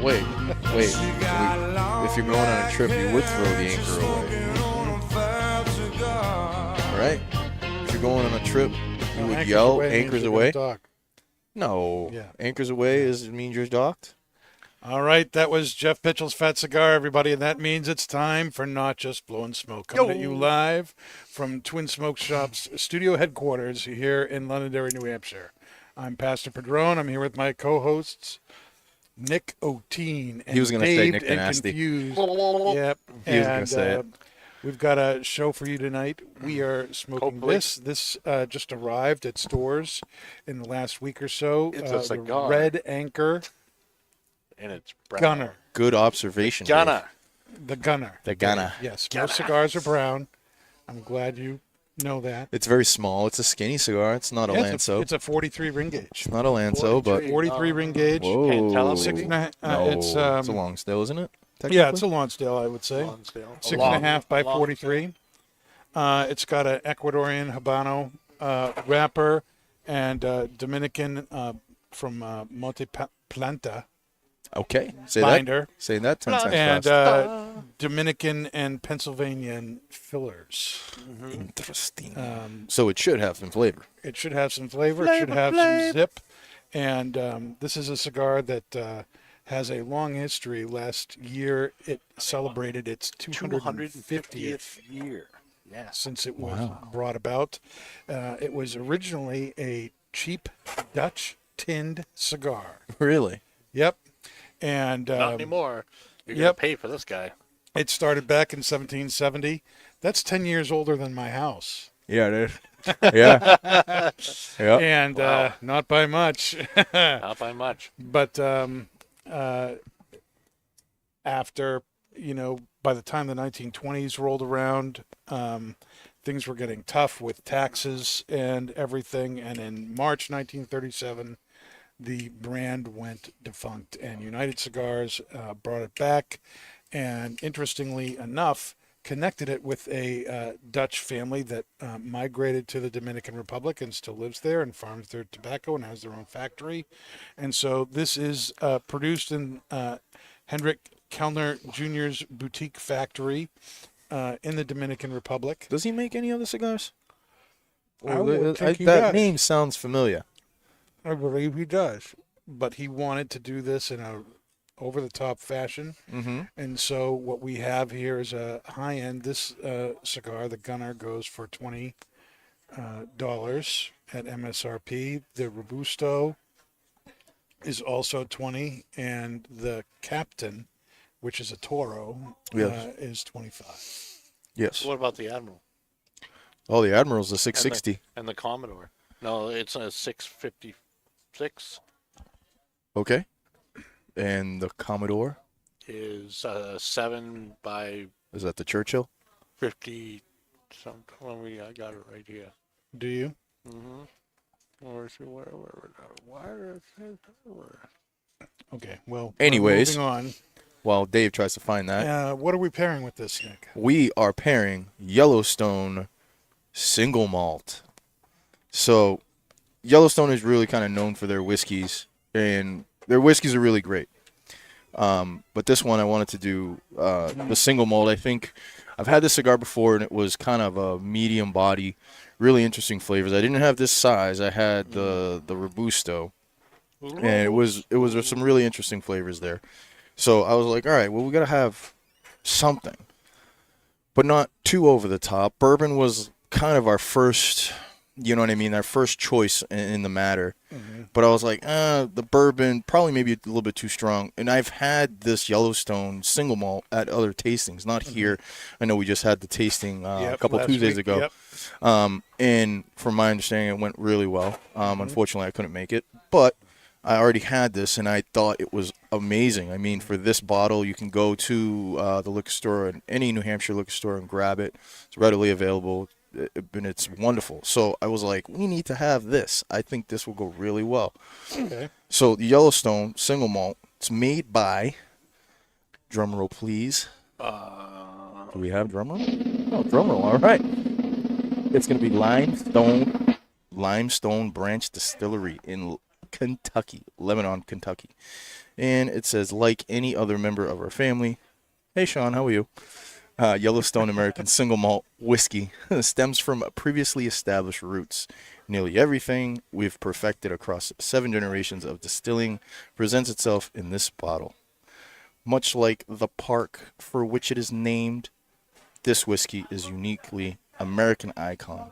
wait. If you're going on a trip, you would throw the anchor away. Right? If you're going on a trip, you would yell, anchors away. No. Yeah. Anchors away means you're docked. All right, that was Jeff Mitchell's Fat Cigar, everybody, and that means it's time for Not Just Blowing Smoke. Coming at you live from Twin Smoke Shop's studio headquarters here in Londonderry, New Hampshire. I'm Pastor Padron. I'm here with my co-hosts, Nick O'Teen and He was going to say Nick the Nasty. Confused. Yep. He was going to say it. We've got a show for you tonight. We are smoking this. This just arrived at stores in the last week or so. It's a cigar. The Red Anchor. And it's brown. Gunner. Good observation. Gunner. The Gunner. The Gunner. Yes, most cigars are brown. I'm glad you know that. It's very small. It's a skinny cigar. It's not a Lanzo. It's a 43 ring gauge. It's not a Lanzo, but 43 ring gauge. Whoa. Can't tell us. It's it's a long still, isn't it? Yeah, it's a Lonsdale, I would say. Lonsdale. 6.5 by 43. It's got an Ecuadorian Habano wrapper and Dominican from Monte Planta. Okay. Say binder. that. Say that 10 times And fast. Dominican and Pennsylvanian fillers. Interesting. So it should have some flavor. It should have some flavor. It should have some zip. And this is a cigar that has a long history. Last year, it celebrated its 250th year. Yeah. since it was brought about. It was originally a cheap Dutch tinned cigar. Really? Yep. And Not anymore. You're going to pay for this guy. It started back in 1770. That's 10 years older than my house. Yeah, dude. Yeah. Yeah. And not by much. Not by much. But after, by the time the 1920s rolled around, things were getting tough with taxes and everything. And in March 1937, the brand went defunct, and United Cigars brought it back, and interestingly enough, connected it with a Dutch family that migrated to the Dominican Republic and still lives there and farms their tobacco and has their own factory. And so this is produced in Hendrik Kellner Jr.'s boutique factory in the Dominican Republic. Does he make any other cigars? That name sounds familiar. I believe he does, but he wanted to do this in a over-the-top fashion, and so what we have here is a high-end. This cigar, the Gunner, goes for $20 at MSRP. The Robusto is also $20, and the Captain, which is a Toro, is $25. Yes. What about the Admiral? Oh, the Admiral's a 660. And the Commodore. No, it's a 656. Okay. And the Commodore? Is 7 by Is that the Churchill? 50 something. I got it right here. Do you? Okay, well, anyways, moving on. While Dave tries to find that. What are we pairing with this, Nick? We are pairing Yellowstone single malt. So Yellowstone is really kind of known for their whiskeys, and their whiskeys are really great. But this one I wanted to do the single malt. I think I've had this cigar before, and it was kind of a medium body, really interesting flavors. I didn't have this size. I had the Robusto, and it was some really interesting flavors there. So I was like, all right, well, we got to have something, but not too over the top. Bourbon was kind of our first, you know what I mean, our first choice in the matter. But I was like, the bourbon, probably maybe a little bit too strong. And I've had this Yellowstone single malt at other tastings, not here. I know we just had the tasting a couple Tuesdays ago. And from my understanding, it went really well. Unfortunately, I couldn't make it. But I already had this, and I thought it was amazing. I mean, for this bottle, you can go to the liquor store, any New Hampshire liquor store, and grab it. It's readily available, and it's wonderful. So I was like, we need to have this. I think this will go really well. Okay. So the Yellowstone single malt, it's made by, drum roll please. Do we have drum roll? Oh, drum roll, all right. It's going to be Limestone Branch Distillery in Kentucky. Lebanon, Kentucky. And it says, like any other member of our family. Hey, Sean, how are you? Yellowstone American single malt whiskey stems from previously established roots. Nearly everything we've perfected across 7 generations of distilling presents itself in this bottle. Much like the park for which it is named, this whiskey is uniquely American icon,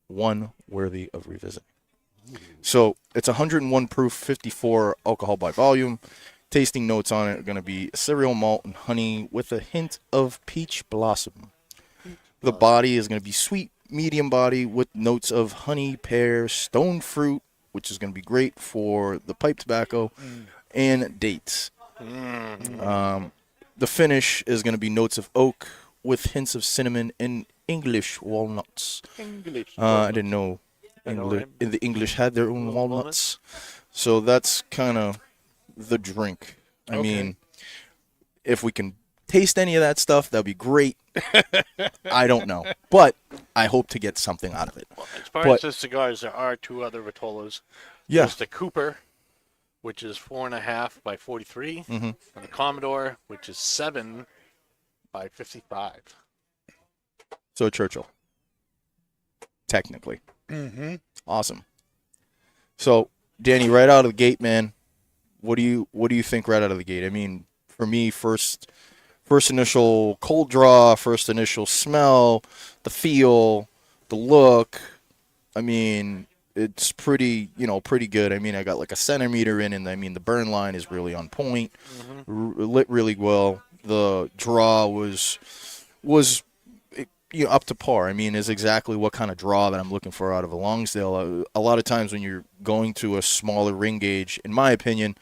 one worthy of revisiting. So it's 101 proof, 54 alcohol by volume. Tasting notes on it are going to be cereal malt and honey with a hint of peach blossom. The body is going to be sweet, medium body with notes of honey, pear, stone fruit, which is going to be great for the pipe tobacco, and dates. The finish is going to be notes of oak with hints of cinnamon and English walnuts. I didn't know the English had their own walnuts. So that's kind of the drink. I mean, if we can taste any of that stuff, that'd be great. I don't know, but I hope to get something out of it. Well, as far as the cigars, there are 2 other Rotolas. Yeah. There's the Cooper, which is 4.5 by 43, and the Commodore, which is 7 by 55. So Churchill, technically. Mm-hmm. Awesome. So Danny, right out of the gate, man, what do you think right out of the gate? I mean, for me, first initial cold draw, first initial smell, the feel, the look. I mean, it's pretty good. I mean, I got like a centimeter in, and I mean, the burn line is really on point, lit really well. The draw was up to par. I mean, is exactly what kind of draw that I'm looking for out of a Longsdale. A lot of times when you're going to a smaller ring gauge, in my opinion,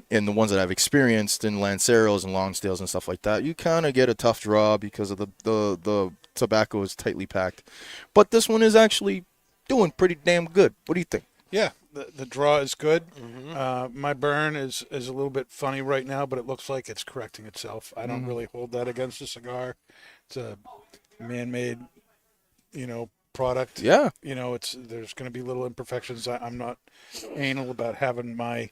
in the ones that I've experienced in Lanceros and Longsdales and stuff like that, you kind of get a tough draw because of the tobacco is tightly packed. But this one is actually doing pretty damn good. What do you think? Yeah, the draw is good. My burn is a little bit funny right now, but it looks like it's correcting itself. I don't really hold that against the cigar. It's a man-made, product. Yeah. There's going to be little imperfections. I'm not anal about having my,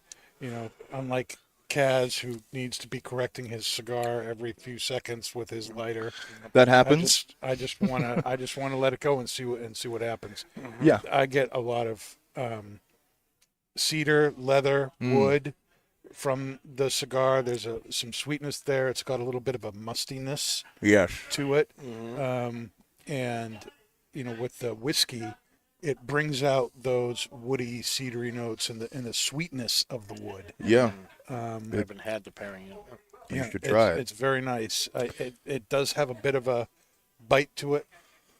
unlike Kaz, who needs to be correcting his cigar every few seconds with his lighter. That happens. I just want to let it go and see what happens. Yeah. I get a lot of cedar, leather, wood from the cigar. There's some sweetness there. It's got a little bit of a mustiness Yes. to it. And with the whiskey, it brings out those woody, cedary notes and the sweetness of the wood. Yeah. I haven't had the pairing yet. You should try it. It's very nice. It does have a bit of a bite to it.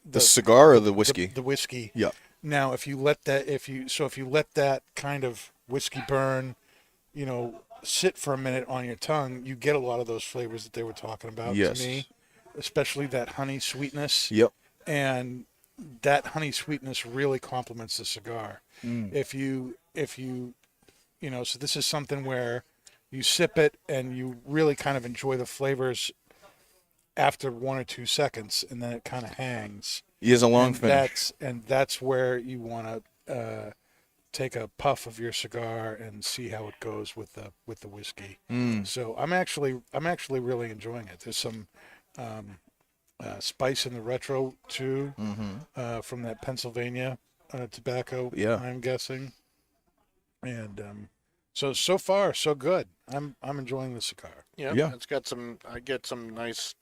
The cigar or the whiskey? The whiskey. Yeah. Now, if you let that kind of whiskey burn, sit for a minute on your tongue, you get a lot of those flavors that they were talking about Yes. to me, especially that honey sweetness. Yep. And that honey sweetness really complements the cigar. If you so this is something where you sip it and you really kind of enjoy the flavors after 1 or 2 seconds, and then it kind of hangs. He has a long And finish. that's where you want to take a puff of your cigar and see how it goes with the whiskey. So I'm actually really enjoying it. There's some spice in the retro too, from that Pennsylvania tobacco. Yeah. I'm guessing. And so far so good. I'm enjoying the cigar. Yeah. It's got I get some nice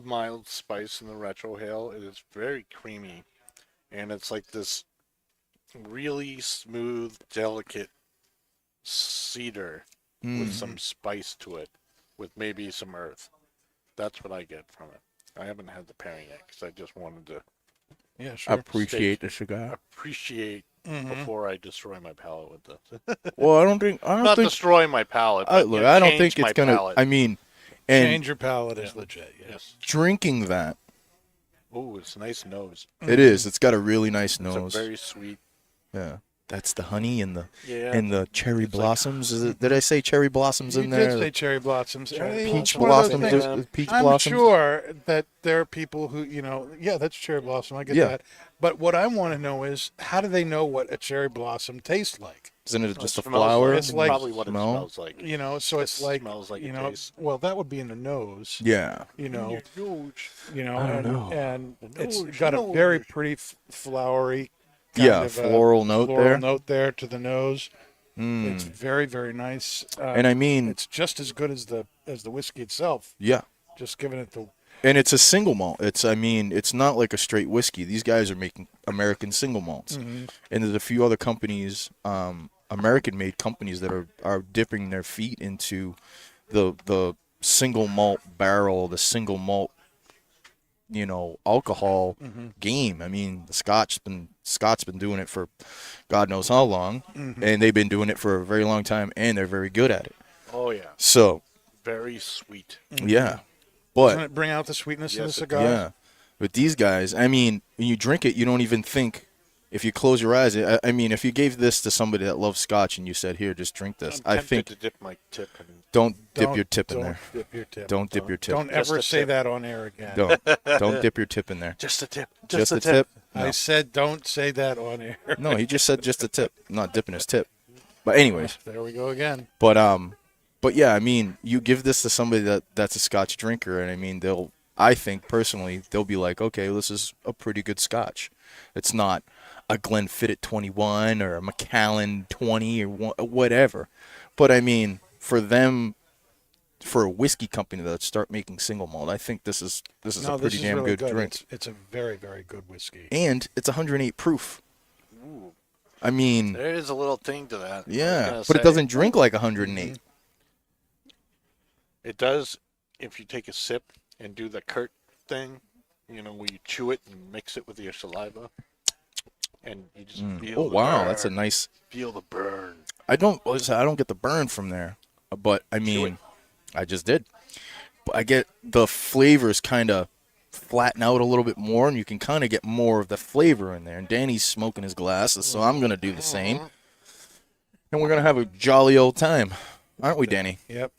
mild spice in the retro hail. It is very creamy, and it's like this really smooth, delicate cedar with some spice to it, with maybe some earth. That's what I get from it. I haven't had the pairing yet because I just wanted to Yeah, sure. Appreciate the cigar. appreciate before I destroy my palate with this. Well, I don't think. Not destroy my palate. But, Look, I don't think change it's my gonna. palate. I mean, and Change your palate is legit. Yes. drinking that, Oh, it's a nice nose. it is. It's got a really nice It's nose. a very sweet. Yeah. That's the honey and the Yeah, cherry it's like- blossoms. Did I say cherry blossoms You in there? did say cherry blossoms. Cherry It's Peach one of those blossoms. things. things. Peach I'm blossoms. sure that there are people who, yeah, that's cherry blossom. I get Yeah. that. But what I want to know is, how do they know what a cherry blossom tastes like? Isn't it just a smells flower? It's like- probably what smell? it smells like. So it's It like, smells like it tastes. well, that would be in the nose. Yeah. Huge. I don't know. and The it's nose, got a nose. very pretty flowery kind Yeah, of, floral note floral there. note there to the nose. Mm. It's very, very nice. And I mean, it's just as good as the whiskey itself. yeah. Just giving it the And it's a single malt. It's not like a straight whiskey. These guys are making American single malts. Mm-hmm. And there's a few other companies, American-made companies that are dipping their feet into the single malt barrel, the single malt, alcohol game. I mean, the Scott's been doing it for God knows how long, and they've been doing it for a very long time, and they're very good at it. Oh yeah, So, very sweet. yeah. Doesn't But it bring out the sweetness in the Yes, it cigar? yeah, with these guys, I mean, when you drink it, you don't even think. If you close your eyes, I mean, if you gave this to somebody that loves Scotch and you said, "Here, just drink this," I'm I tempted think to dip my tip and don't dip Don't- your tip in don't there. Dip your tip. Don't dip your tip. Don't Just ever a say tip. that on air again. Don't dip your tip in there. just a tip. Just a tip. I No. said don't say that on air. No, he just said just a tip, not dipping his tip. But anyways, There we go again. but yeah, I mean, you give this to somebody that's a Scotch drinker, and I mean, I think personally, they'll be like, okay, this is a pretty good Scotch. It's not a Glenfiddich 21 or a Macallan 20 or whatever. But I mean, for them, for a whiskey company that start making single malt, I think this is No, a pretty this is damn really good drink. It's a very, very good whiskey. And it's 108 proof. Ooh, I mean, there is a little thing to that. I was yeah, gonna but it say, doesn't drink like 108. It does if you take a sip and do the Kurt thing, where you chew it and mix it with your saliva, and you just feel. Oh the wow, burn. that's a nice. Feel the burn. I don't get the burn from there, but I mean, I just did. But I get the flavors kind of flatten out a little bit more, and you can kind of get more of the flavor in there. And Danny's smoking his glasses, so I'm gonna do the same, and we're gonna have a jolly old time, aren't we, Danny? Yep.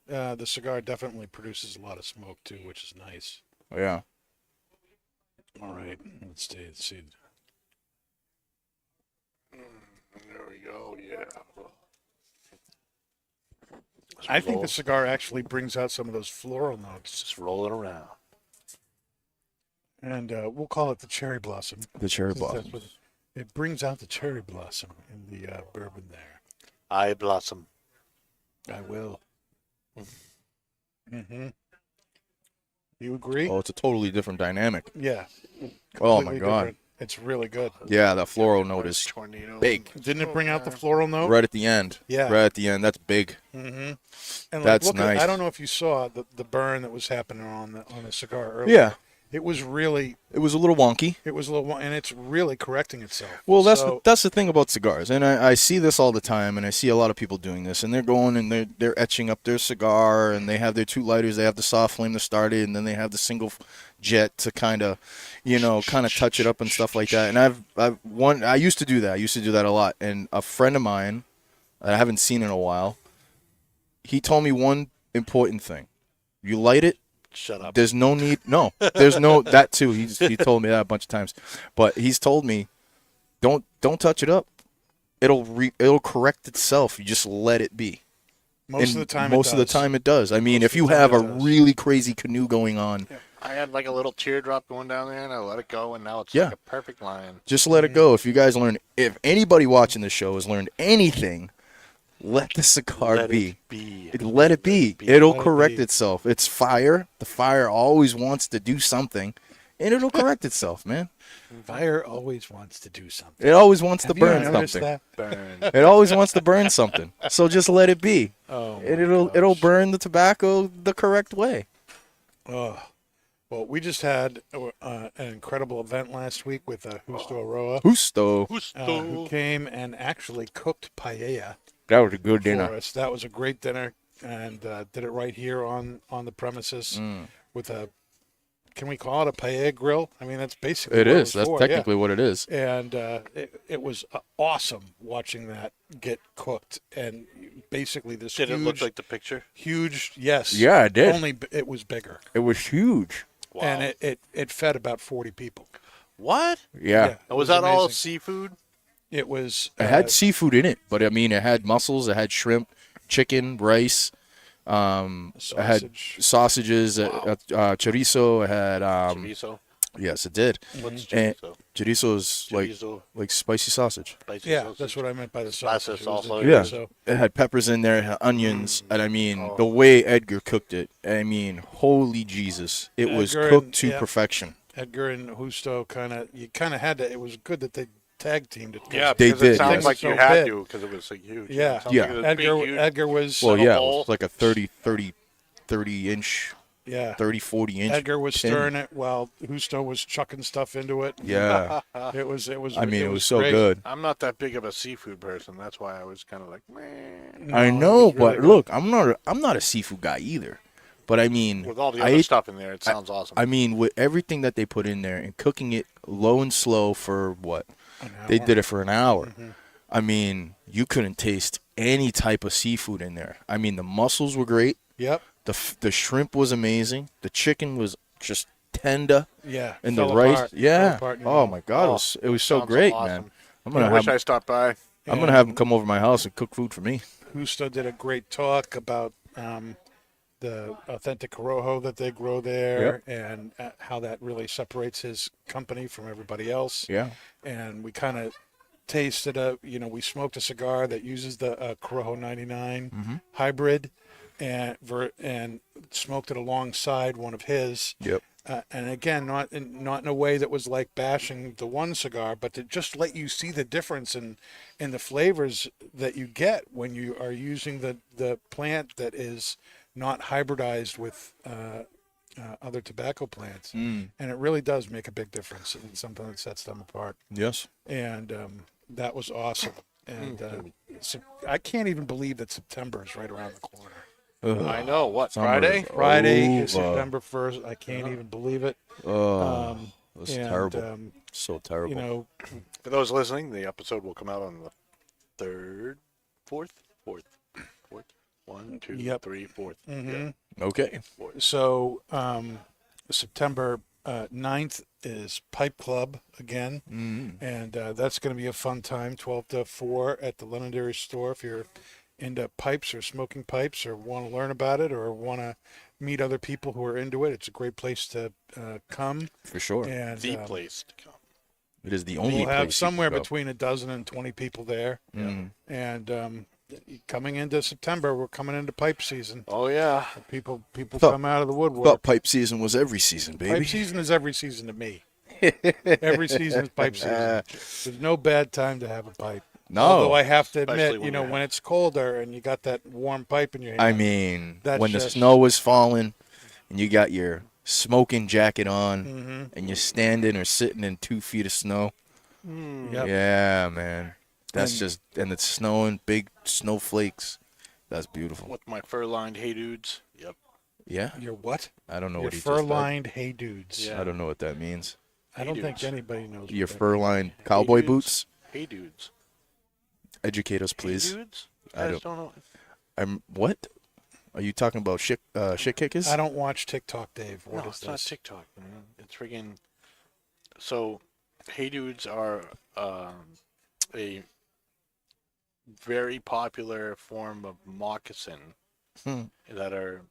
The cigar definitely produces a lot of smoke too, which is nice. Yeah. All right, let's see. There we go. Yeah. I think the cigar actually brings out some of those floral notes, Just roll it around. and we'll call it the cherry blossom. The cherry since that's blossom. what it brings out the cherry blossom in the bourbon there. I blossom. I will. Mm-hmm. You agree? Oh, it's a totally different dynamic. Yeah. Oh my Completely god. different. It's really good. Yeah, that floral note is Tornado. big. Didn't it bring out the floral note? Right at the end. Yeah. Right at the end. That's big. Mm-hmm. And That's look nice. I don't know if you saw the burn that was happening on the cigar earlier. Yeah. It was really, It was a little wonky. it was a little, and it's really correcting itself. Well, that's So- that's the thing about cigars, and I see this all the time, and I see a lot of people doing this, and they're going and they're etching up their cigar, and they have their two lighters, they have the soft flame to start it, and then they have the single jet to kind of, touch it up and stuff like that. And I used to do that. I used to do that a lot, and a friend of mine, that I haven't seen in a while, he told me one important thing: you light it. Shut up. There's no need. No, there's no that too. He told me that a bunch of times, but he's told me, don't touch it up. It'll correct itself. You just let it be. most And of the time, most of the time it does. I mean, if you have a really crazy canoe going on, I had like a little teardrop going down there, and I let it go, and now it's Yeah. like a perfect line. just let it go. If you guys if anybody watching this show has learned anything, let the cigar Let be. it be. Let it be. be. It'll Let it correct be. itself. It's fire. The fire always wants to do something, and it'll correct itself, man. fire always wants to do something. It always wants to Have you burn noticed something. that? Burn. It always wants to burn something. So just let it be. Oh, And my it'll gosh. burn the tobacco the correct way. Oh. Well, we just had an incredible event last week with Justo Aroa, Justo. who came and actually cooked paella That was a good for dinner. us. That was a great dinner, and did it right here on the premises Mm. with a can we call it a paella grill? I mean, that's basically It what is. it was That's for, yeah. technically what it is. And it was awesome watching that get cooked. And basically this Did huge, it look like the picture? huge, yes. Yeah, it did. Only it was bigger. It was huge. Wow. And it fed about 40 people. What? Yeah. it Was that all amazing. seafood? It was. It had seafood in it, but I mean, it had mussels, it had shrimp, chicken, rice. It had Sausage. sausages, chorizo. It had Chorizo? yes, it did. What's And chorizo? chorizo is Chorizo. like spicy sausage. Spicy Yeah, sausage? that's what I meant by the Spicy sausage. It was the sausage. Yeah. chorizo. It had peppers in there, it had onions, and I mean, Oh. the way Edgar cooked it, I mean, holy Jesus, it was Edgar cooked and- to yeah. perfection. Edgar and Justo you kind of had to. It was good that they tag teamed it. Yeah, They because did, it sounds yes. like So you had big. to because it was like huge. Yeah. It sounds Yeah. like it was Edgar, big, huge. Edgar was. Well, a yeah, it bowl. was like a 30 inch, Yeah. 30, 40 inch. Edgar was tin. stirring it while Justo was chucking stuff into it. Yeah. It was. I mean, it was so great. good. I'm not that big of a seafood person. That's why I was kind of like, man. No, I it know, was really but good. look, I'm not a seafood guy either. But I mean, With all the I other ate- stuff in there, it sounds awesome. I mean, with everything that they put in there and cooking it low and slow for what? An They hour. did it for an hour. Mm-hmm. I mean, you couldn't taste any type of seafood in there. I mean, the mussels were great. Yep. The shrimp was amazing. The chicken was just tender. Yeah. And the fell rice, apart. Fell yeah. apart in your Oh mouth. my God, it was so Sounds great, awesome. man. I'm I gonna wish have I stopped by. I'm gonna have him come over to my house and cook food for me. Justo did a great talk about the authentic corojo that they grow there and how that really separates his company from everybody else. Yeah. And we kind of tasted we smoked a cigar that uses the Corojo 99 hybrid and smoked it alongside one of his. Yep. And again, not in a way that was like bashing the one cigar, but to just let you see the difference in the flavors that you get when you are using the plant that is not hybridized with other tobacco plants. Mm. And it really does make a big difference. It's something that sets them apart. Yes. And that was awesome. And I can't even believe that September is right around the corner. I know. What, Summer Friday? is Friday is over. September 1st. I can't even believe it. Oh, that's and, terrible. So terrible. You know, For those listening, the episode will come out on the 3rd, 4th. 1, 2, Yep. 3, 4th. mhm. Okay. So September 9th is Pipe Club again. Mm. And that's going to be a fun time, 12 to 4 at the Londonderry store. If you're into pipes or smoking pipes or want to learn about it or want to meet other people who are into it, it's a great place to come. For sure. And The place to come. It is the only we'll place have you somewhere can go. between a dozen and 20 people there. Mm. And coming into September, we're coming into pipe season. Oh, yeah. People Thought- come out of the woodwork. Thought pipe season was every season, baby. Pipe season is every season to me. Every season is pipe season. There's no bad time to have a pipe. No. Although I have to Especially admit, when you're- when it's colder and you got that warm pipe in your hand. I mean, That's when the just- snow is falling and you got your smoking jacket on Mhm. and you're standing or sitting in 2 feet of snow. Yep. Yeah, man. That's And- just, and it's snowing, big snowflakes. That's beautiful. With my fur-lined hey dudes. Yep. Yeah. Your what? I don't know Your what he just said. fur-lined hey dudes. Yeah. I don't know what that means. I don't Hey think dudes. anybody knows. Your what that fur-lined cowboy dudes. boots? Hey dudes. Educate us, please. Hey dudes? I I just don't know. What? Are you talking about shit kickers? is. I don't watch TikTok, Dave. What No, is it's not this? TikTok, man. It's friggin'. So, hey dudes are a very popular form of moccasin Hmm. that are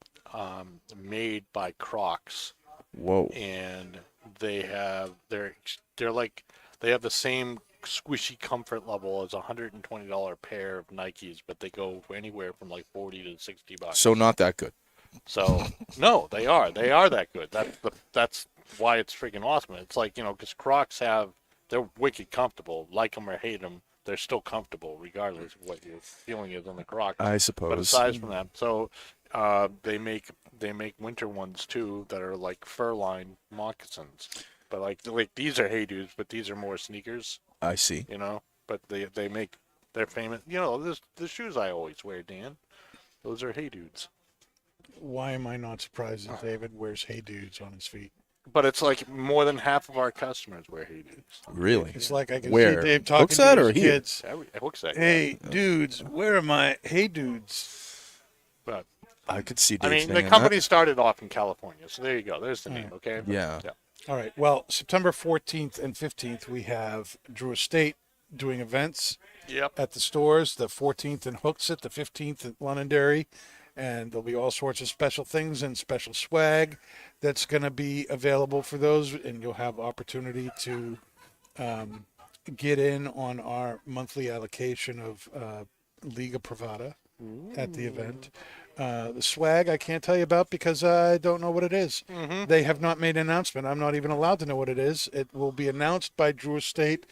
made by Crocs, Whoa. and they're like they have the same squishy comfort level as a $120 pair of Nikes, but they go anywhere from like 40 to 60 bucks. So not that good. So no, they are that good. That's why it's freaking awesome. It's like, because Crocs they're wicked comfortable. Like them or hate them, they're still comfortable regardless of what your feeling is on the Crocs. I But suppose. aside from that, so they make winter ones too that are like fur-lined moccasins. But like these are hey dudes, but these are more sneakers, I see. But they're famous. The shoes I always wear, Dan. Those are hey dudes. Why am I not surprised that David wears hey dudes on his feet? But it's like more than half of our customers wear Hey Dudes. Really? It's like I can Where? see Dave talking Hooksett to or his here? kids. I hook that. Hey, dudes, where are my Hey Dudes? But I could see I Dave mean, the saying company started off in California, so there you go. There's the name. Okay. that. Yeah. All right. Well, September 14th and 15th, we have Drew Estate doing events Yep. at the stores. The 14th in Hooksett, the 15th at Londonderry. And there'll be all sorts of special things and special swag that's going to be available for those. And you'll have opportunity to get in on our monthly allocation of Liga Privada at the event. The swag I can't tell you about because I don't know what it is. They have not made an announcement. I'm not even allowed to know what it is. It will be announced by Drew Estate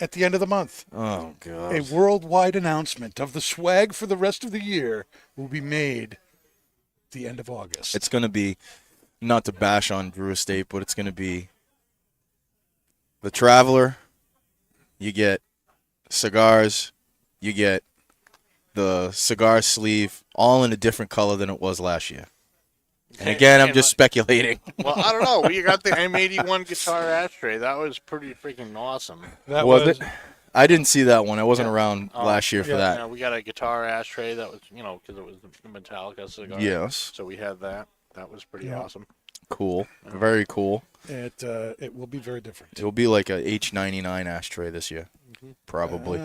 at the end of the month. Oh god. A worldwide announcement of the swag for the rest of the year will be made at the end of August. It's gonna be, not to bash on Drew Estate, but it's gonna be the Traveler. You get cigars. You get the cigar sleeve, all in a different color than it was last year. And again, I'm just speculating. Well, I don't know. We got the M81 guitar ashtray. That was pretty freaking awesome. that Was it? I didn't see that one. I wasn't around Oh, last year for yeah. that. Yeah, we got a guitar ashtray that was, because it was the Metallica cigar. Yes. So we had that. That was pretty Yeah. awesome. Cool. Very cool. It will be very different. It'll be like a H99 ashtray this year. Mm-hmm. Probably.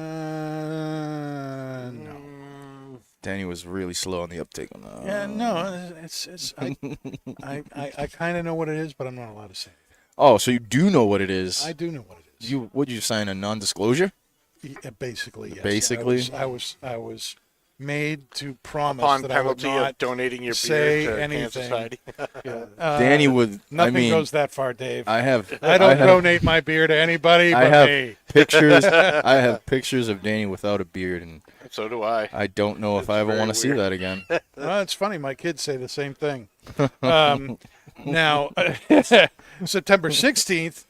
No. Danny was really slow on the uptake on that. Yeah, no. It's I kind of know what it is, but I'm not allowed to say it. Oh, so you do know what it is. I do know what it is. Would you sign a non-disclosure? Yeah, basically, yes. Basically? I was made to promise Upon that I would penalty not of donating your say beer to anything. Cancer Society. Danny would. Nothing I mean, goes that far, Dave. I have. I don't have, donate my beer to anybody I but have me. pictures. I have pictures of Danny without a beard, and So do I. I don't know if I ever very want to see weird. that again. Well, it's funny. My kids say the same thing. Now, September 16th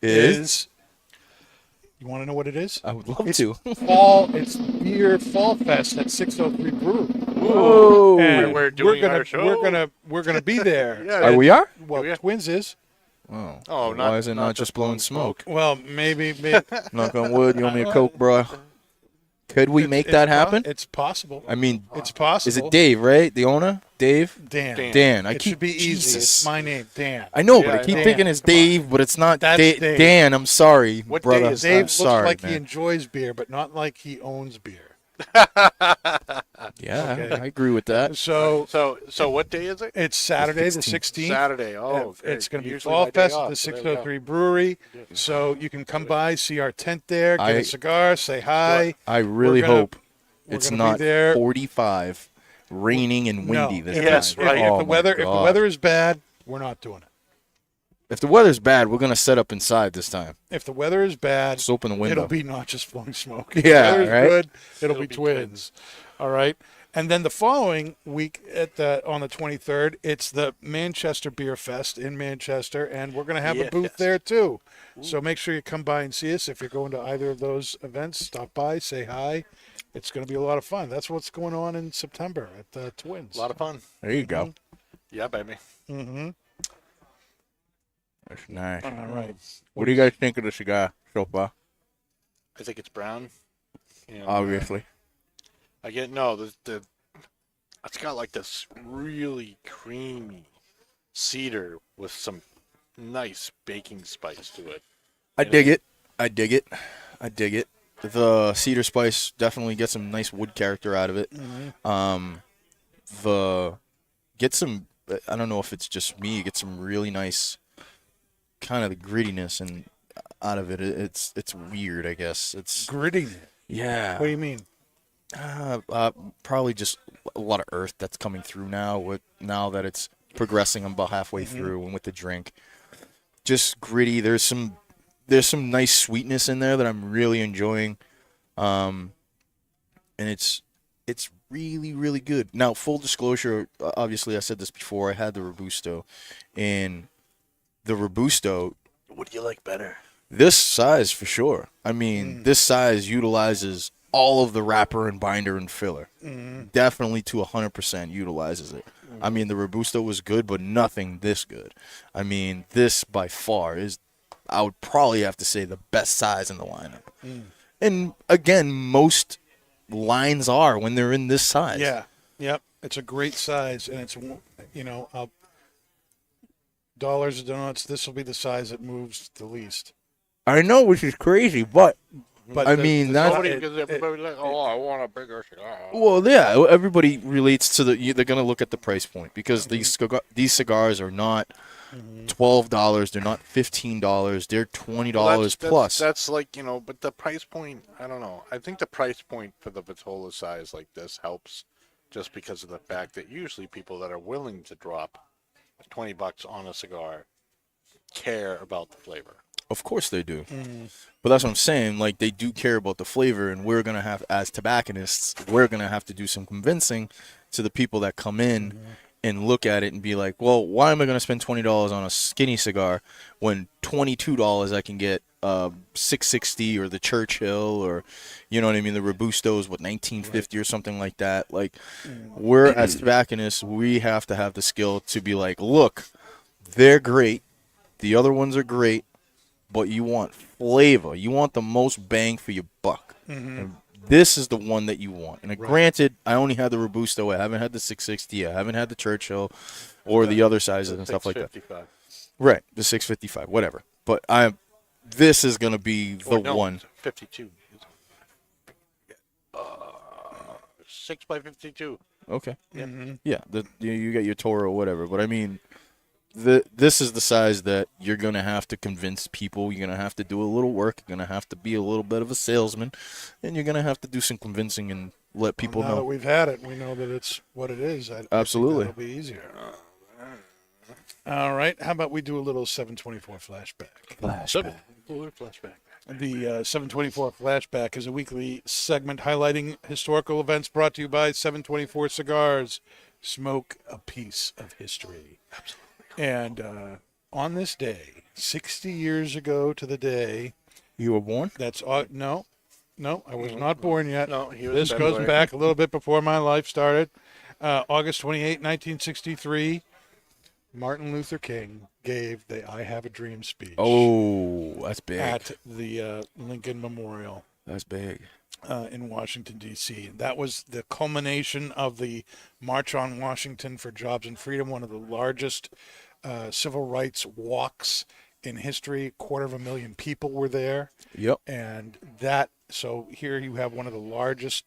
is. You want to know what it is? I would love It's to. fall. It's beer fall fest at 603 Brewery. Whoa! And We're doing gonna our show? we're gonna be there. Yeah, We are? Well, Yeah. Twins is. Oh. Oh, Why not- is it not not just blowing smoke? Well, maybe Knock on wood. You owe me a Coke, bro. Could we make that happen? It's possible. I mean, It's possible. is it Dave, right? The owner? Dave? Dan. Dan. I It keep should be easy. Jesus. It's my name, Dan. I know, Yeah, but I I keep know. thinking it's Come on. Dave, but it's not That's Dave. Dave. Dan, I'm sorry, What day brother. is Dave I'm looks sorry, like he man. enjoys beer, but not like he owns beer. Yeah, Okay. I agree with that. So So what day is it? it's Saturday the 16th. 16th. Saturday. Oh, It's going to be usually Fall my day Fest at off, the so there we go. 603 Brewery. So you can come by, see our tent there, get I- a cigar, say hi. I really gonna- hope we're it's gonna be not there. 45, raining and windy No, this if time. it's- right. if Oh the my weather God. is bad, we're not doing it. If the weather's bad, we're gonna set up inside this time. If the weather is bad, Just open the window. it'll be not just flowing smoke. Yeah, If the weather's right? good, it'll be be twins. All right. And then the following week on the 23rd, it's the Manchester Beer Fest in Manchester, and we're going to have a booth Yes. there too. So make sure you come by and see us. If you're going to either of those events, stop by, say hi. It's going to be a lot of fun. That's what's going on in September at the Twins. A lot of fun. There you go. Yeah, baby. Mm-hmm. That's nice. All right. What do you guys think of the cigar so far? I think it's brown. Obviously. I get it's got like this really creamy cedar with some nice baking spice to it. I dig it. I dig it. I dig it. The cedar spice definitely gets some nice wood character out of it. Get some. I don't know if it's just me. Get some really nice kind of the grittiness and out of it. It's weird. I guess it's Gritting. yeah. What do you mean? Probably just a lot of earth that's coming through now that it's progressing. I'm about halfway through, and with the drink, just gritty. There's some nice sweetness in there that I'm really enjoying, and it's really really good. Now, full disclosure, obviously I said this before. I had the Robusto, and the Robusto. What do you like better? This size for sure. I mean, this size utilizes all of the wrapper and binder and filler. Definitely to 100% utilizes it. I mean, the Robusto was good, but nothing this good. I mean, this by far is, I would probably have to say, the best size in the lineup. And again, most lines are when they're in this size. Yeah. Yep. It's a great size, and it's, dollars and donuts. This will be the size that moves the least. I know, which is crazy, but I mean, that's Nobody, because everybody's like, oh, I want a bigger cigar. well, yeah. Everybody relates to they're gonna look at the price point because these cigars are not $12. They're not $15. They're $20 plus. That's like, but the price point, I don't know. I think the price point for the Vitola size like this helps just because of the fact that usually people that are willing to drop $20 on a cigar care about the flavor. Of course they do. But that's what I'm saying. Like, they do care about the flavor, and we're going to have, as tobacconists, we're going to have to do some convincing to the people that come in and look at it and be like, well, why am I going to spend $20 on a skinny cigar when $22 I can get 660 or the Churchill or, you know what I mean, the Robusto's, what, 1950 or something like that. Like, we're, as tobacconists, we have to have the skill to be like, look, they're great. The other ones are great. But you want flavor. You want the most bang for your buck. And this is the one that you want. And granted, I only had the Robusto. I haven't had the 660. I haven't had the Churchill or the other sizes and stuff like that. 655. Right, the 655, whatever. But this is going to be the one. 52. 6 by 52. Okay. Mm-hmm. Yeah, you get your Toro or whatever. But I mean, this is the size that you're going to have to convince people. You're going to have to do a little work. You're going to have to be a little bit of a salesman. And you're going to have to do some convincing and let people Now that know. we've had it, we know that it's what it is. Absolutely. It'll be easier. All right. How about we do a little 724 flashback? Flashback. The 724 Flashback is a weekly segment highlighting historical events brought to you by 724 Cigars. Smoke a piece of history. Absolutely. And on this day, 60 years ago to the day, You were born? that's no, I was not born yet. No, he was This goes February. back a little bit before my life started. August 28, 1963, Martin Luther King gave the I Have a Dream speech Oh, that's big. at the Lincoln Memorial That's big. in Washington, D.C. That was the culmination of the March on Washington for Jobs and Freedom, one of the largest civil rights walks in history. 250,000 people were there. Yep. And so here you have one of the largest,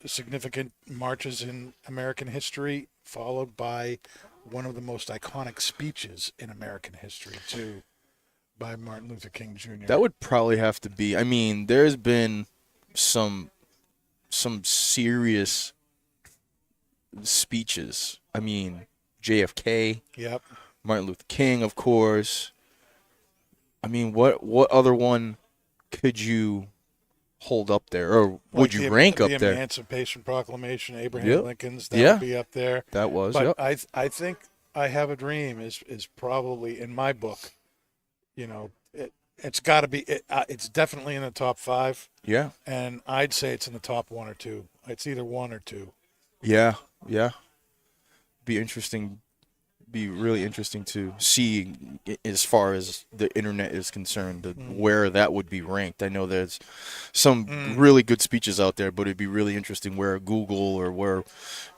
significant marches in American history, followed by one of the most iconic speeches in American history, too, by Martin Luther King Jr. That would probably have to be. I mean, there's been some serious speeches. I mean, JFK, Yep. Martin Luther King, of course. I mean, what other one could you hold up there, or would you rank up the there? Emancipation Proclamation, Abraham Yep. Lincoln's, that Yeah. would be up there. That was. But Yep. I think I Have a Dream is probably, in my book, it's got to be, it's definitely in the top 5, Yeah. and I'd say it's in the top 1 or 2. It's either 1 or 2. Yeah. Yeah. Be really interesting to see as far as the internet is concerned, where that would be ranked. I know there's some really good speeches out there, but it'd be really interesting where Google or where,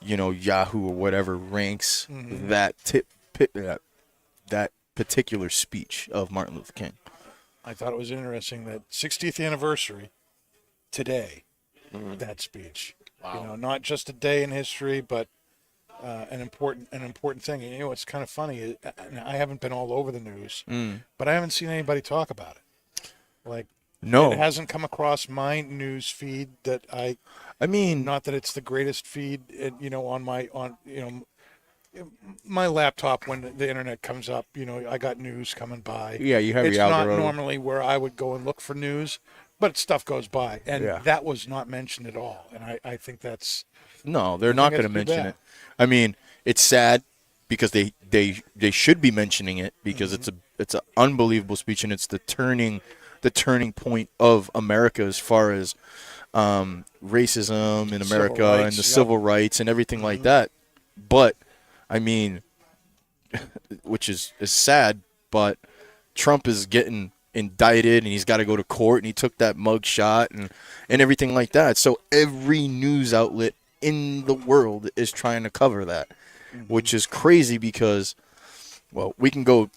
Yahoo or whatever ranks that particular speech of Martin Luther King. I thought it was interesting that 60th anniversary today, that speech. Wow. Not just a day in history, but an important thing. And it's kind of funny. I haven't been all over the news, but I haven't seen anybody talk about it. Like, No. it hasn't come across my news feed that I mean, not that it's the greatest feed, on my laptop when the internet comes up. I got news coming by. yeah, you have It's your not algorithm. normally where I would go and look for news, but stuff goes by, and Yeah. that was not mentioned at all. And I think that's No, they're not think going to it's too mention bad. it. I mean, it's sad because they should be mentioning it because it's an unbelievable speech, and it's the turning point of America as far as racism in Civil America rights, and the yep. civil rights and everything like that. But I mean, which is sad, but Trump is getting indicted and he's got to go to court and he took that mug shot and everything like that. So every news outlet in the world is trying to cover that, which is crazy because, well, we can go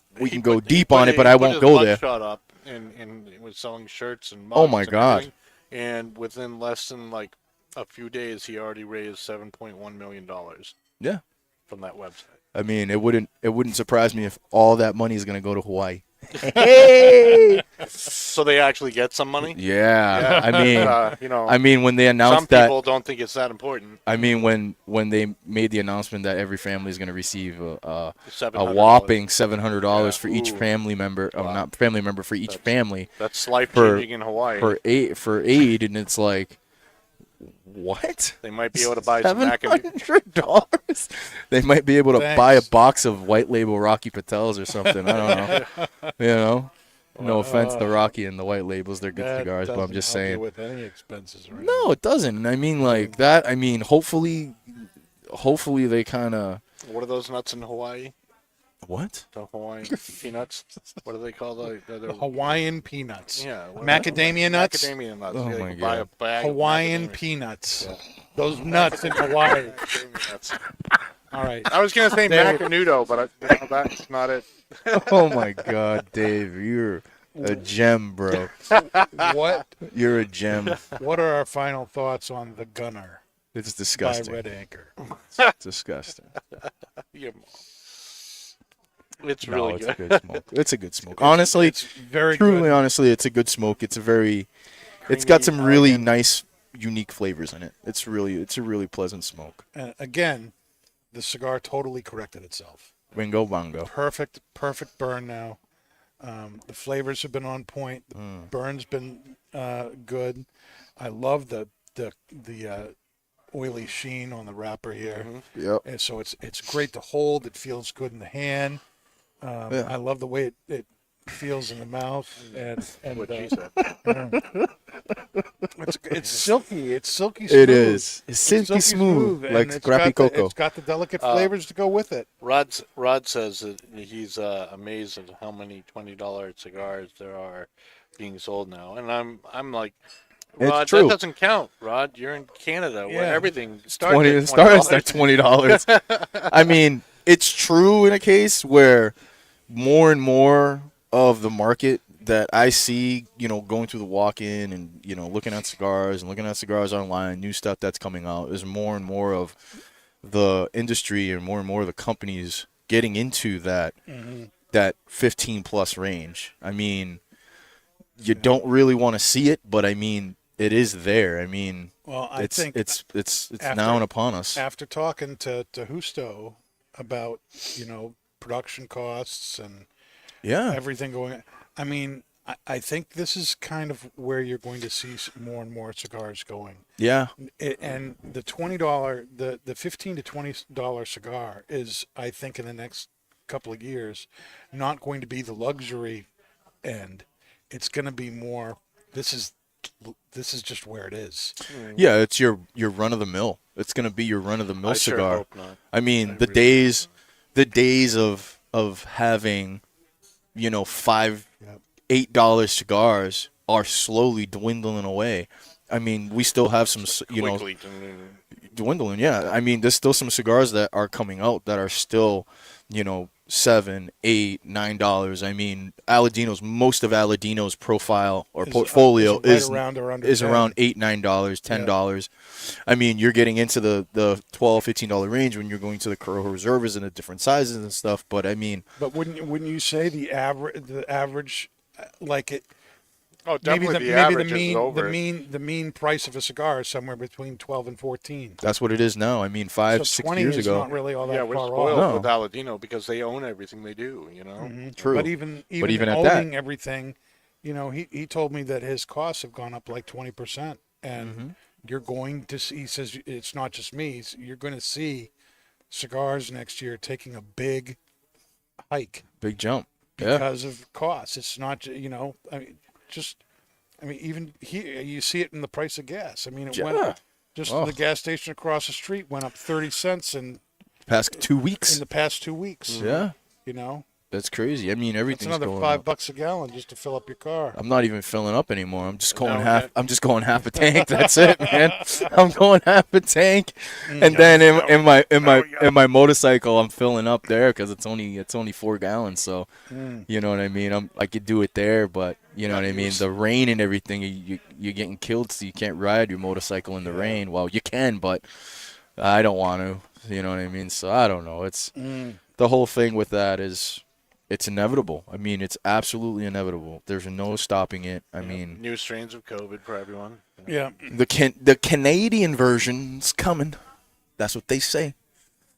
deep on it, but I won't go there. Shot up and was selling shirts and mugs. Oh my and God. everything. And within less than like a few days, he already raised $7.1 million Yeah. from that website. I mean, it wouldn't surprise me if all that money is going to go to Hawaii. Hey! So they actually get some money. Yeah. Yeah. I mean, when they announced some that, people don't think it's that important. I mean, when they made the announcement that every family is going to receive a $700. whopping $700 Yeah. for each Ooh. family member, Wow. not family member, for each family That's life changing in Hawaii. for aid, and it's like, what? They might be able to buy some mac and $700? They might be able to Thanks. buy a box of white label Rocky Patels or something. I don't know. You know? No offense to Rocky and the white labels, they're good That cigars, but I'm doesn't just help you saying. with any expenses or No, it doesn't. I mean, like that. I mean, hopefully they kind of. What are those nuts in Hawaii? What? The Hawaiian peanuts? What do they call the Hawaiian peanuts. Yeah. what- Macadamia nuts. Macadamia nuts. Oh Yeah, you my can buy a God. bag of Hawaiian macadamia- peanuts. Yeah. Those nuts in Hawaii. Macadamia nuts. All right. I was gonna say Dave. macanudo, but that's not it. Oh my God, Dave, you're a gem, bro. What You're a gem. What are our final thoughts on The Gunner It's by disgusting. Red Anchor? It's disgusting. Yeah. It's No, really it's good. a good smoke. It's a good smoke. Honestly, It's very truly, good. honestly, it's a good smoke. It's got Creamy, some really elegant. nice, unique flavors in it. It's a really pleasant smoke. Again, the cigar totally corrected itself. Ringo Bongo. Perfect burn now. The flavors have been on point. The burn's been good. I love the oily sheen on the wrapper here, Yep. and so it's great to hold. It feels good in the hand. Yeah. I love the way it feels in the mouth, and What she said. it's silky. It's silky smooth. It is. It's silky smooth, and like it's Scrappy got the- Coco. It's got the delicate flavors to go with it. Rod says that he's amazed at how many $20 cigars there are being sold now, and I'm like, It's Rod, true. that doesn't count. Rod, you're in Canada where Yeah. everything starts It at starts at $20. $20. I mean, it's true in a case where more and more of the market that I see, going through the walk-in and, looking at cigars online, new stuff that's coming out, is more and more of the industry and more of the companies getting into that 15 plus range. I mean, you don't really want to see it, but I mean, it is there. I mean, Well, I it's think it's after- now and upon us. after talking to Husto about production costs and Yeah. everything going, I mean, I think this is kind of where you're going to see more and more cigars going. Yeah. And the $20, the $15 to $20 cigar is, I think, in the next couple of years, not going to be the luxury end. It's going to be more. This is just where it is. Yeah, it's your run of the mill. It's gonna be your run of the mill I sure cigar. hope not. I mean, I the really days of having, $5, Yep. $8 cigars are slowly dwindling away. I mean, we still have some, Quickly. dwindling. Yeah, I mean, there's still some cigars that are coming out that are still, $7, $8, $9. I mean, most of Aladino's profile or portfolio right is around or under is 10. around $8, $9, $10. I mean, you're getting into the $12, $15 range when you're going to the Corojo Reservas and the different sizes and stuff. But I mean, But wouldn't you say the average, like it? Oh, Maybe definitely the the average mean is over. the mean price of a cigar is somewhere between 12 and 14. that's what it is now. I mean, 5, So 6 20 years is ago. not really all that Yeah, we're far spoiled off. No. with Aladino because they own everything they do, True. But even even at that- owning everything, he told me that his costs have gone up like 20%, and you're going to see. He says it's not just me. You're going to see cigars next year taking a big hike Big jump. Yeah. because of costs. It's not, even here you see it in the price of gas. I mean, it Yeah. went just Oh. the gas station across the street went up 30 cents in past 2 weeks. in the past 2 weeks. Yeah, You know, that's crazy. I mean, that's everything's another going up. $5 a gallon just to fill up your car. I'm not even filling up anymore. I'm just going No, half. yeah. I'm just going half a tank. That's it, man. I'm going half a tank, and then in my motorcycle, I'm filling up there because it's only 4 gallons. So, you know what I mean. I could do it there, but you know what I mean. The rain and everything, you're getting killed, so you can't ride your motorcycle in the rain. Well, you can, but I don't want to. You know what I mean. So I don't know. It's the whole thing with that is. It's inevitable. I mean, it's absolutely inevitable. There's no stopping it. I mean, New strains of COVID for everyone. Yeah. the Canadian version's coming. That's what they say.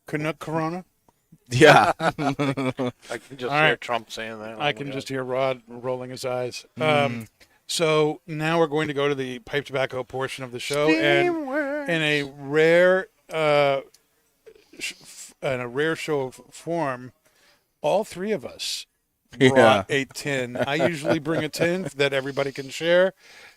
Canuck Corona. Yeah. I can just All hear right. Trump saying that. I can just hear Rod rolling his eyes. So now we're going to go to the pipe tobacco portion of the show, and in a rare show of form, all three of us brought a tin. I usually bring a tin that everybody can share.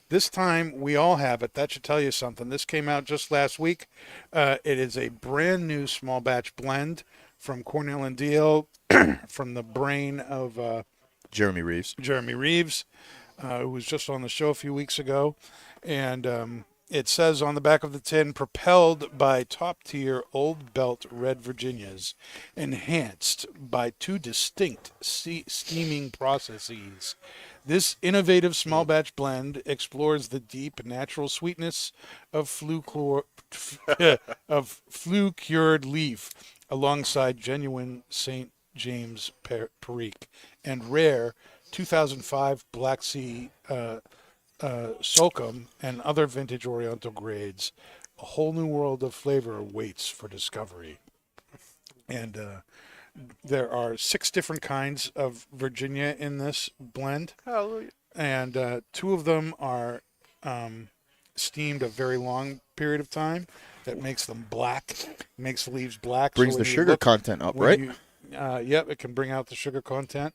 This time we all have it. That should tell you something. This came out just last week. It is a brand new small batch blend from Cornell and Diehl, from the brain of Jeremy Reeves. who was just on the show a few weeks ago. And it says on the back of the tin, propelled by top-tier Old Belt Red Virginias, enhanced by 2 distinct steaming processes. This innovative small batch blend explores the deep natural sweetness of flue-cured leaf alongside genuine St. James Perique and rare 2005 Black Sea Sokum and other vintage Oriental grades. A whole new world of flavor awaits for discovery. And there are 6 different kinds of Virginia in this blend. Hallelujah. And 2 of them are steamed a very long period of time. That makes them black, makes the leaves black. Brings So the when you sugar look- content up, when right? you- yep, it can bring out the sugar content.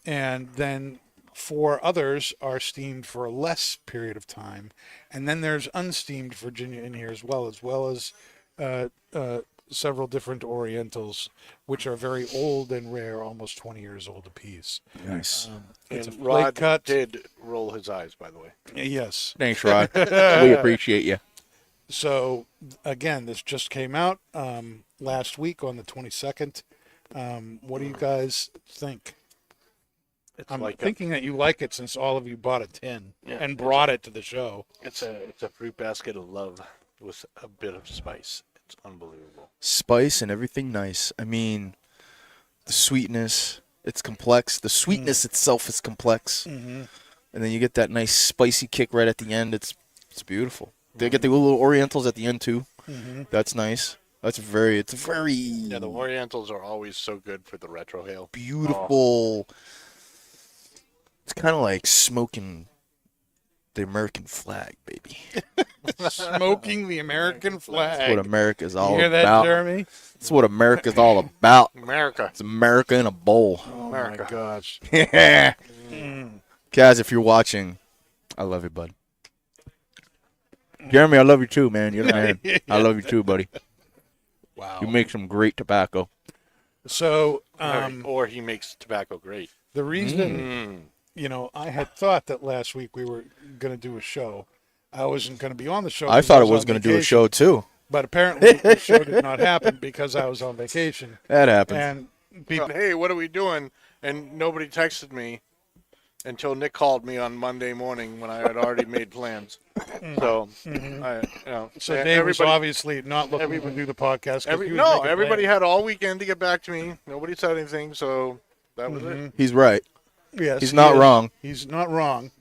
And then 4 others are steamed for a less period of time. And then there's unsteamed Virginia in here as well as several different Orientals, which are very old and rare, almost 20 years old apiece. Nice. It's a And flake Rod cut. did roll his eyes, by the way. Yes. Thanks, Rod. We appreciate you. So, again, this just came out last week on the 22nd. What do you guys think? It's I'm like thinking that you like it since all of you bought a tin Yeah, and brought it to the show. it's a fruit basket of love with a bit of spice. It's unbelievable. Spice and everything nice. I mean, the sweetness, it's complex. The sweetness itself is complex. Mm-hmm. And then you get that nice spicy kick right at the end. It's beautiful. They get the little Orientals at the end too. Mm-hmm. That's nice. It's very Yeah, the Orientals are always so good for the retro hail. beautiful. It's kind of like smoking the American flag, baby. Smoking the American flag. That's what America's all You hear that, about. Jeremy? That's what America's all about. America. It's America in a bowl. Oh, America. my gosh. Yeah. Kaz, if you're watching, I love you, bud. Jeremy, I love you too, man. You're the man. I love you too, buddy. Wow. You make some great tobacco. So, Or he makes tobacco great. the reason, I had thought that last week we were going to do a show. I wasn't going to be on the show. I 'cause thought it was was on going to do a vacation. show too. But apparently the show did not happen because I was on vacation. That happens. And people, Hey, what are we doing? And nobody texted me until Nick called me on Monday morning when I had already made plans. So, so Dave was obviously not looking to do the podcast. 'cause he was making everybody plans. had all weekend to get back to me. Nobody said anything, so that was it. He's right. Yes, He's he not is. wrong. He's not wrong.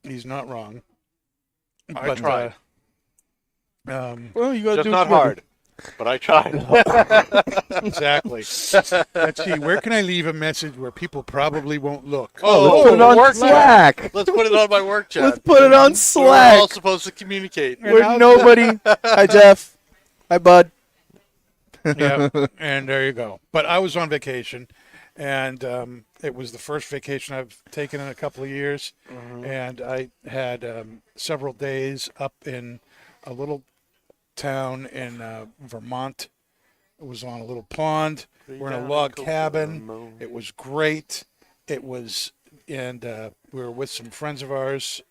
He's not wrong. I tried. Well, you got Just not hard, but I tried. Exactly. Let's see. Where can I leave a message where people probably won't look? Oh, Put it on work Slack. Let's put it on my work chat. Let's put it on We're all Slack. supposed to communicate. Where nobody. Hi, Jeff. Hi, bud. Yeah, and there you go. But I was on vacation, and it was the first vacation I've taken in a couple of years, and I had several days up in a little town in Vermont was on a little pond. We're in a log cabin. It was great. It was, and we were with some friends of ours,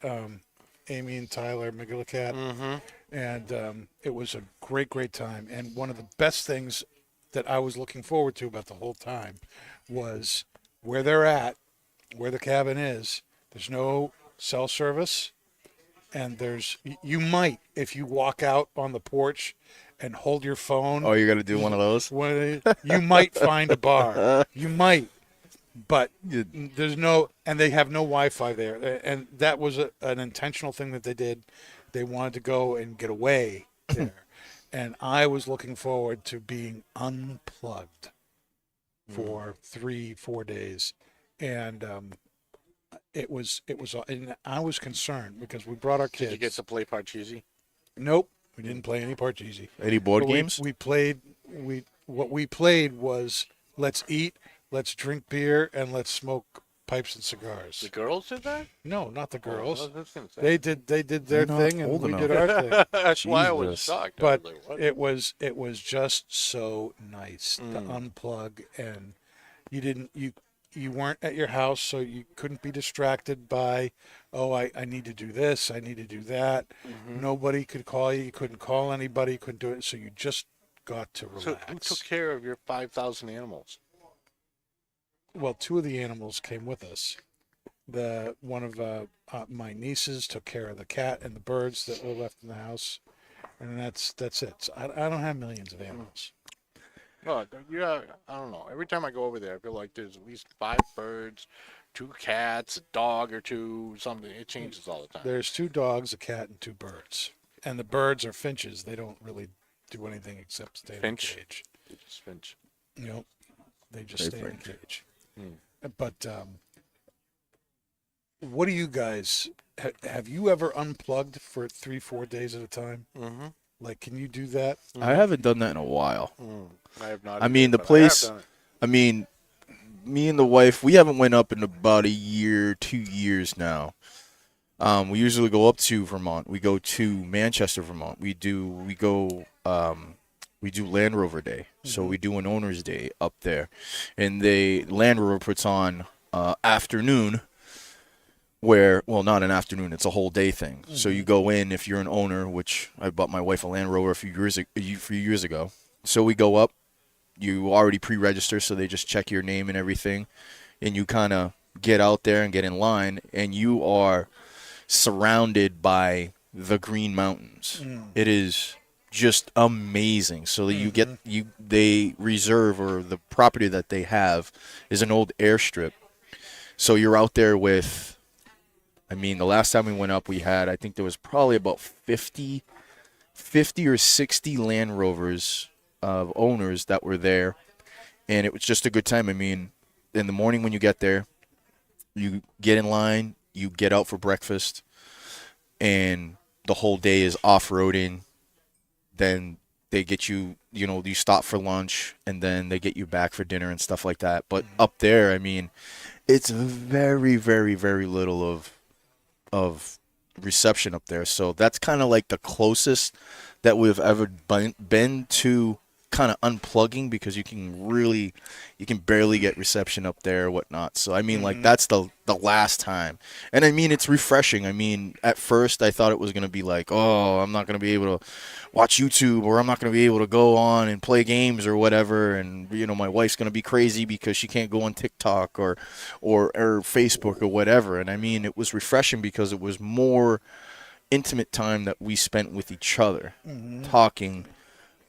Amy and Tyler McGillicat, Mm-hmm. and it was a great time. And one of the best things that I was looking forward to about the whole time was where they're at, where the cabin is. There's no cell service, and you might, if you walk out on the porch and hold your phone. Oh, you're gonna do one of those? You might find a bar. You might, but there's no, and they have no Wi-Fi there, and that was an intentional thing that they did. They wanted to go and get away there, and I was looking forward to being unplugged for 3-4 days, and and I was concerned because we brought our kids. Did you get to play Parcheesi? Nope, we didn't play any Parcheesi. Any board But games? What we played was let's eat, let's drink beer, and let's smoke pipes and cigars. The girls did that? No, not the Oh, I girls. was just gonna say. They did their You're not thing, and old we enough. did our thing. That's why I was Jesus. shocked. I But was like, what? it was just so nice to unplug, and you weren't at your house, so you couldn't be distracted by, I need to do this, I need to do that. Nobody could call you. You couldn't call anybody. You couldn't do it. So you just got to relax. So who took care of your 5,000 animals? Well, 2 of the animals came with us. One of my nieces took care of the cat and the birds that were left in the house, and that's it. So I don't have millions of animals. Oh, yeah, I don't know. Every time I go over there, I feel like there's at least 5 birds, 2 cats, a dog or 2, something. It changes all the time. There's 2 dogs, a cat, and 2 birds. And the birds are finches. They don't really do anything except stay Finch? in a cage. It's Finch. Nope. They just Very stay in a French. cage. But what do you guys have you ever unplugged for 3-4 days at a time? Mm-hmm. Like, can you do that? I haven't done that in a while. I have not. I mean, the but place- I have done it. I mean, me and the wife, we haven't went up in about a year, 2 years now. We usually go up to Vermont. We go to Manchester, Vermont. We do Land Rover Day. So we do an owner's day up there. And Land Rover puts on afternoon where, well, not an afternoon, it's a whole day thing. So you go in if you're an owner, which I bought my wife a Land Rover a few years ago. So we go up. You already pre-register, so they just check your name and everything. And you kind of get out there and get in line, and you are surrounded by the Green Mountains. It is just amazing. So that they reserve, or the property that they have is an old airstrip. So you're out there with, I mean, the last time we went up, we had, I think there was probably about 50 or 60 Land Rovers of owners that were there, and it was just a good time. I mean, in the morning when you get there, you get in line, you get out for breakfast, and the whole day is off-roading. Then they get you, you stop for lunch, and then they get you back for dinner and stuff like that. But up there, I mean, it's very, very, very little of reception up there. So that's kind of like the closest that we've ever been to kind of unplugging, because you can barely get reception up there or whatnot. So I mean, like, that's the last time. And I mean, it's refreshing. I mean, at first I thought it was going to be like, oh, I'm not going to be able to watch YouTube, or I'm not going to be able to go on and play games or whatever, and my wife's going to be crazy because she can't go on TikTok or Facebook or whatever. And I mean, it was refreshing because it was more intimate time that we spent with each other, talking,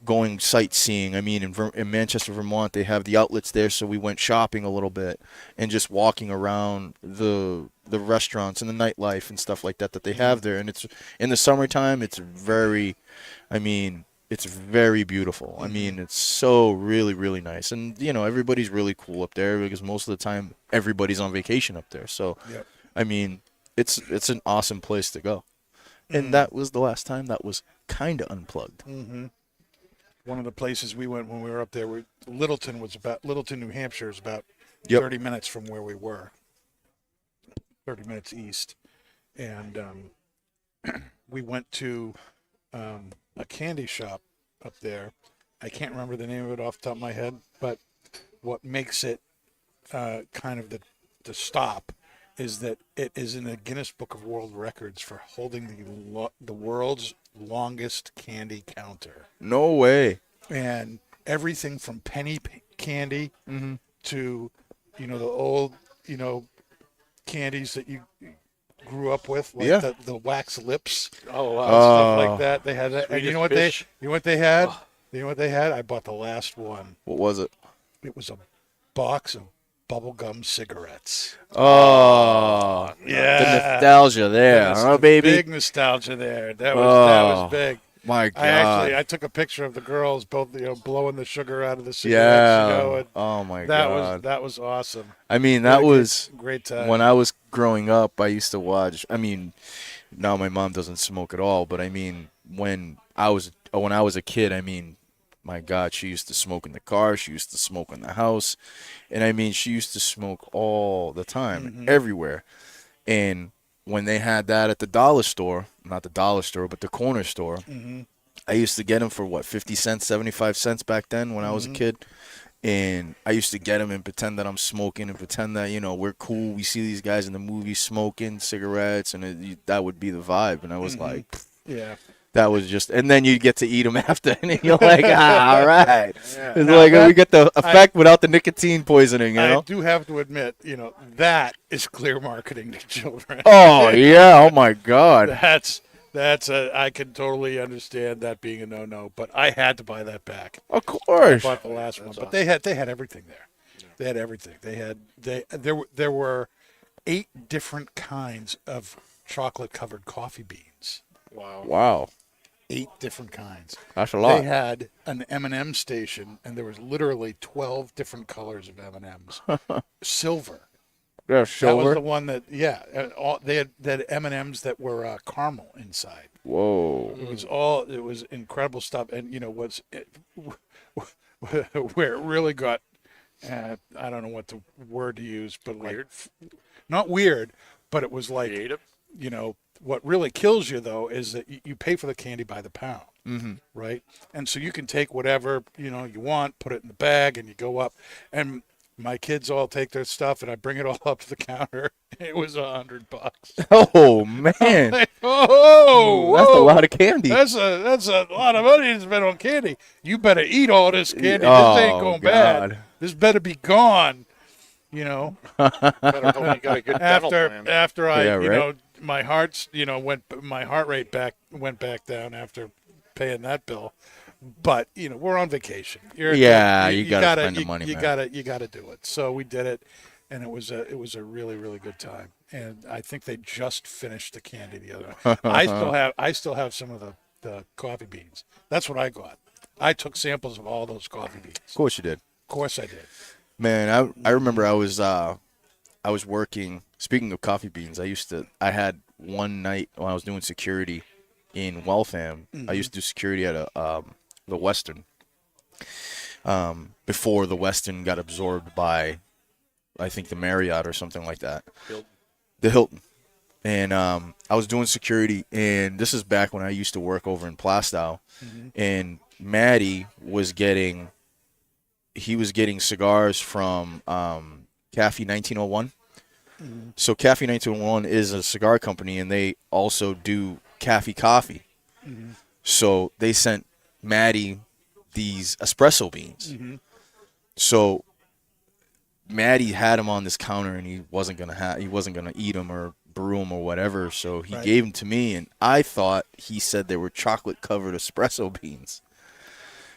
going sightseeing. I mean, in Manchester, Vermont, they have the outlets there, so we went shopping a little bit and just walking around the restaurants and the nightlife and stuff like that they have there. And it's in the summertime, it's very beautiful. I mean, it's so really, really nice. And everybody's really cool up there, because most of the time everybody's on vacation up there. So I mean, it's an awesome place to go. And that was the last time that was kind of unplugged. One of the places we went when we were up there, Littleton, New Hampshire is about Yep. 30 minutes from where we were. 30 minutes east. And we went to a candy shop up there, I can't remember the name of it off the top of my head, but what makes it kind of the stop is that it is in the Guinness Book of World Records for holding the world's longest candy counter. No way. And everything from penny candy Mm-hmm. to, the old, candies that you grew up with, like Yeah. the wax lips, Oh wow. stuff like that. They had that. And Swedish you know what fish. you know what they had? You know what they had? I bought the last one. What was it? It was a box of bubblegum cigarettes. Oh, Yeah. the nostalgia there, Yes, huh, the baby? Big nostalgia there. That was big. My God. I took a picture of the girls both blowing the sugar out of the cigarettes. Yeah. And Oh my that God. that was awesome. I mean, What that a was great time. when I was growing up. I used to watch. I mean, now my mom doesn't smoke at all, but I mean, when I was a kid, I mean, my God, she used to smoke in the car. She used to smoke in the house, and I mean, she used to smoke all the time, everywhere. And when they had that at the dollar store, not the dollar store, but the corner store, I used to get them for what, 50 cents, 75 cents back then when I was a kid. And I used to get them and pretend that I'm smoking and pretend that, we're cool. We see these guys in the movies smoking cigarettes, and that would be the vibe. And I was like, Yeah. that was just, and then you get to eat them after, and you're like, all right. Yeah. It's Now like that- we get the effect without the nicotine poisoning, I do have to admit, that is clear marketing to children. Oh, yeah. Oh, my God. I can totally understand that being a no-no, but I had to buy that back. Of I course. bought the last one, but they had everything there. They had everything. There were 8 different kinds of chocolate-covered coffee beans. Wow. Wow. 8 different kinds. That's a They lot. had an M&M station, and there was literally 12 different colors of M&Ms. Silver. Yeah, That was silver. the one that, they had M&Ms that were caramel inside. Whoa. It was incredible stuff. And, where it really got, I don't know what the word to use, but Weird. not weird, but it was like, Creative. what really kills you though is that you pay for the candy by the pound, Mm-hmm. right? And so you can take whatever, you want, put it in the bag, and you go up. And my kids all take their stuff, and I bring it all up to the counter. It was $100. Oh, man. Like, oh, That's a lot of candy. That's a lot of money to spend on candy. You better eat all this candy. Oh, This ain't going God. bad. This better be gone. Better hope you got a good dental plan. After I, Yeah, right. my heart rate went back down after paying that bill. But we're on vacation. You gotta spend the money, You man. gotta do it. So we did it, and it was a really, really good time. And I think they just finished the candy the other night. I still have some of the coffee beans. That's what I got. I took samples of all those coffee beans. Of course you did. Of course I did. Man, I remember I was working, speaking of coffee beans, I had one night when I was doing security in Waltham. I used to do security at the Western. Before the Western got absorbed by, I think, the Marriott or something like that. Hilton. The Hilton. And I was doing security, and this is back when I used to work over in Plastow. And Maddie was getting cigars from Cafe 1901. So Cafe 1901 is a cigar company, and they also do Cafe coffee. So they sent Maddie these espresso beans. So Maddie had them on this counter, and he wasn't gonna eat them or brew them or whatever. So he Right. gave them to me, and I thought he said they were chocolate covered espresso beans.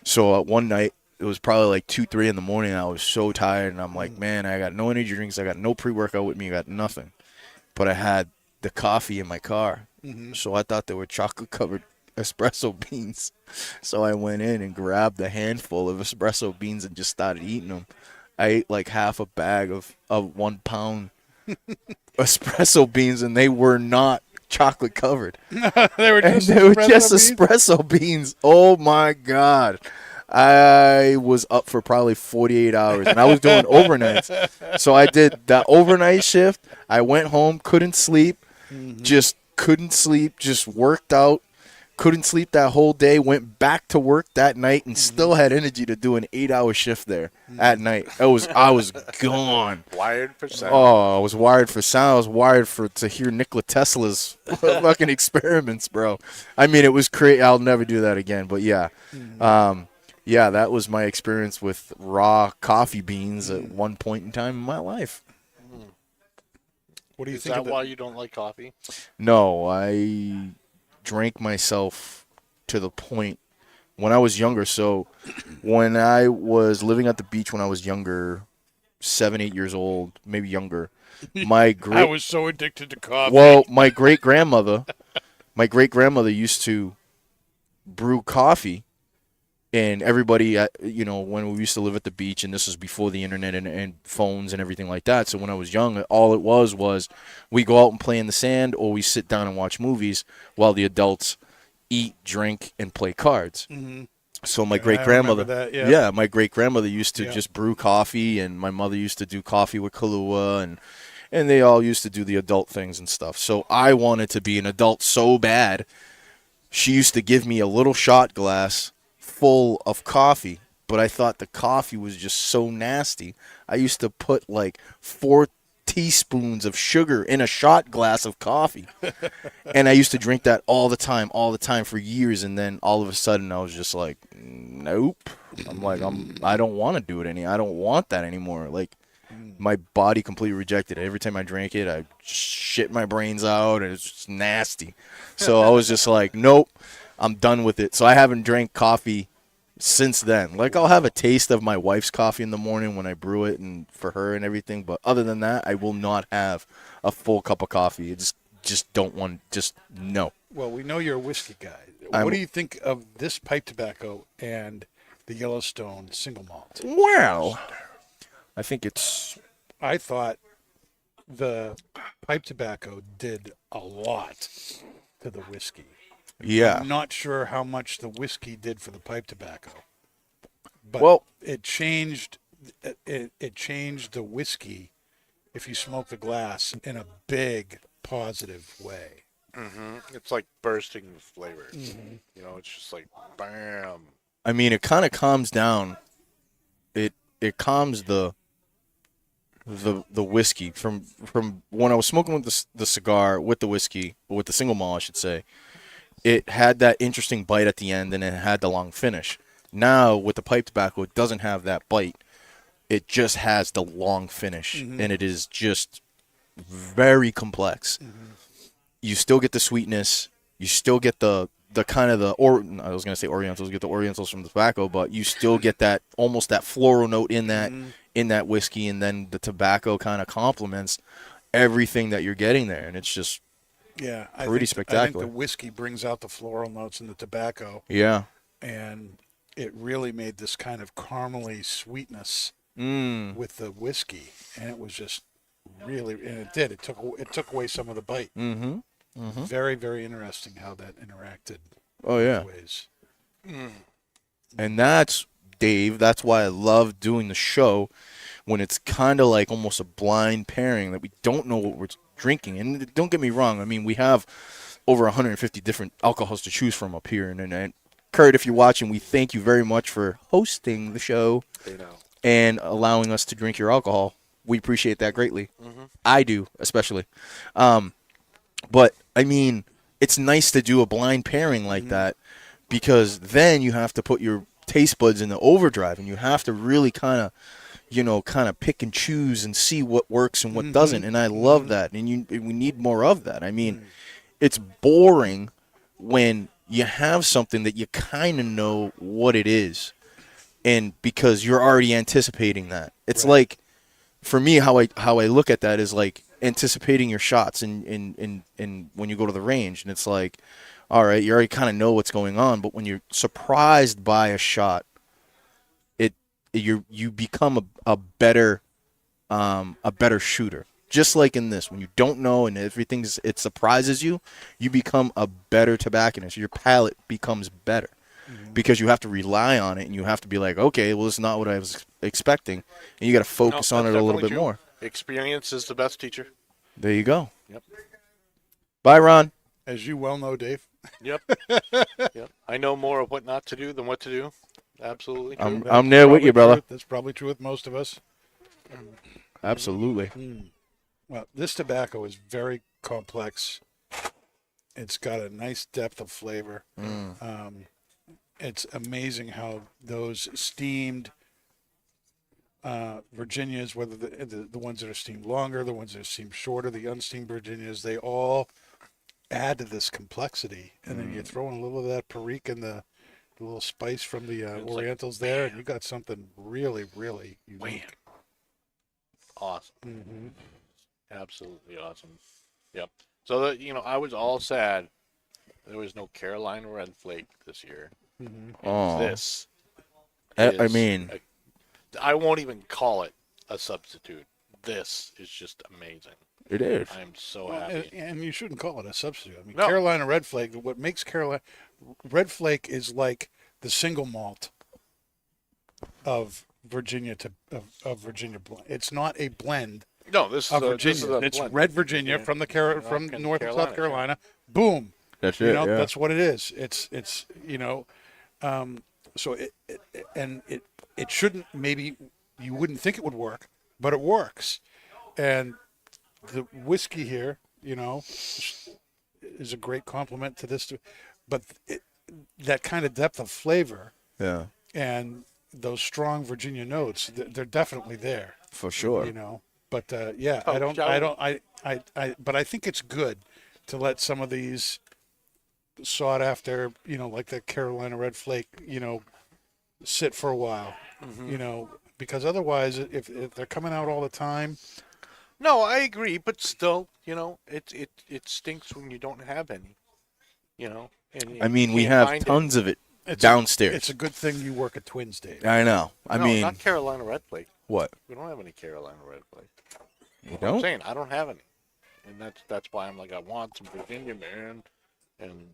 So one night, it was probably like 2, 3 in the morning. I was so tired, and I'm like, man, I got no energy drinks. I got no pre-workout with me. I got nothing. But I had the coffee in my car. So I thought they were chocolate-covered espresso beans. So I went in and grabbed a handful of espresso beans and just started eating them. I ate like half a bag of 1 pound espresso beans, and they were not chocolate-covered. They were And just they were just beans? espresso beans. Oh my God. I was up for probably 48 hours, and I was doing overnights. So I did that overnight shift. I went home, couldn't sleep, just worked out, couldn't sleep that whole day, went back to work that night, and still had energy to do an 8-hour shift there at night. I was gone. Wired for sound. Oh, I was wired for sound. I was wired to hear Nikola Tesla's fucking experiments, bro. I mean, it was crazy. I'll never do that again. But yeah, yeah, that was my experience with raw coffee beans at one point in time in my life. What do you Is think? that Of the, why you don't like coffee? No, I drank myself to the point when I was younger. So when I was living at the beach when I was younger, 7, 8 years old, maybe younger, my I great was so addicted to coffee. my great grandmother used to brew coffee. And everybody, when we used to live at the beach, and this was before the internet and phones and everything like that. So when I was young, all it was we go out and play in the sand, or we sit down and watch movies while the adults eat, drink, and play cards. So my great grandmother, remember that, yeah. my great grandmother used to just brew coffee, and my mother used to do coffee with Kahlua, and they all used to do the adult things and stuff. So I wanted to be an adult so bad. She used to give me a little shot glass full of coffee, but I thought the coffee was just so nasty. I used to put like 4 teaspoons of sugar in a shot glass of coffee. And I used to drink that all the time for years, and then all of a sudden I was just like, nope. I don't want to do it I don't want that anymore. Like, my body completely rejected it. Every time I drank it, I shit my brains out, and it's just nasty. So I was just like, nope, I'm done with it. So I haven't drank coffee since then. Like, I'll have a taste of my wife's coffee in the morning when I brew it and for her and everything. But other than that, I will not have a full cup of coffee. I just don't want, just no. Well, we know you're a whiskey guy. I'm- What do you think of this pipe tobacco and the Yellowstone single malt? Well, I think it's, I thought the pipe tobacco did a lot to the whiskey. yeah. I'm not sure how much the whiskey did for the pipe tobacco, but Well- it changed. It changed the whiskey if you smoke the glass in a big positive way. It's like bursting with flavor. You know, it's just like bam. I mean, it kind of calms down. It calms the whiskey from when I was smoking with the cigar with the whiskey, with the single malt, I should say. It had that interesting bite at the end, and it had the long finish. Now with the pipe tobacco, it doesn't have that bite. It just has the long finish, and it is just very complex. You still get the sweetness. You still get the kind of I was gonna say Orientals, get the Orientals from the tobacco, but you still get that almost that floral note in that whiskey, and then the tobacco kind of complements everything that you're getting there, and it's just Yeah, Pretty I spectacular. think the whiskey brings out the floral notes in the tobacco, yeah. and it really made this kind of caramely sweetness with the whiskey, and it was just really, and it did. It took away some of the bite. Very, very interesting how that interacted. Oh yeah. both ways. And that's, Dave, that's why I love doing the show when it's kind of like almost a blind pairing that we don't know what we're drinking. And don't get me wrong, I mean, we have over 150 different alcohols to choose from up here. And Kurt, if you're watching, we thank you very much for hosting the show You know. and allowing us to drink your alcohol. We appreciate that greatly. I do, especially. But, I mean, it's nice to do a blind pairing like that, because then you have to put your taste buds in the overdrive, and you have to really kind of pick and choose and see what works and what doesn't. And I love that, and we need more of that. I mean, it's boring when you have something that you kind of know what it is, and because you're already anticipating that. It's like, for me, how I look at that is like anticipating your shots in when you go to the range, and it's like, all right, you already kind of know what's going on, but when you're surprised by a shot, you become a better shooter. Just like in this, when you don't know and it surprises you, you become a better tobacconist. Your palate becomes better because you have to rely on it, and you have to be like, okay, well, it's not what I was expecting, and you got to focus on it that's a little definitely bit true. more. Experience is the best teacher. There you go. Yep. Bye, Ron. As you well know, Dave, Yep. Yep. I know more of what not to do than what to do. Absolutely true. I'm there with you, brother. That's probably true with most of us. Absolutely. Well, this tobacco is very complex. It's got a nice depth of flavor. It's amazing how those steamed Virginias, whether the ones that are steamed longer, the ones that are steamed shorter, the unsteamed Virginias, they all add to this complexity. And then you throw in a little of that Perique and the little spice from the Orientals there, and you got something really, really unique. Awesome. Absolutely awesome. Yep. So that I was all sad there was no Carolina Red Flake this year. Oh. This. I mean, I won't even call it a substitute. This is just amazing. it is. I am so happy. And you shouldn't call it a substitute. I mean, No. Carolina Red Flake, what makes Carolina Red Flake is like the single malt of Virginia of Virginia blend. It's not a blend No, this is of a, Virginia. this is a It's blend. Red Virginia from the from North North and Carolina, South Carolina. Boom. That's You it. know, yeah. that's what it is. It's so it shouldn't, maybe you wouldn't think it would work, but it works. And the whiskey here, is a great compliment to this. But that kind of depth of flavor yeah, and those strong Virginia notes, they're definitely there. for sure. But yeah, but I think it's good to let some of these sought after, like the Carolina Red Flake, sit for a while, because otherwise, if they're coming out all the time, No, I agree, but still, it stinks when you don't have any. And I mean, we can't have find it. tons of it it's downstairs. it's a good thing you work at Twins, Dave. I know. I No, mean, not Carolina Red Flake. what? We don't have any Carolina Red Flake. You I'm don't? saying I don't have any, and that's why I'm like, I want some Virginia, man. And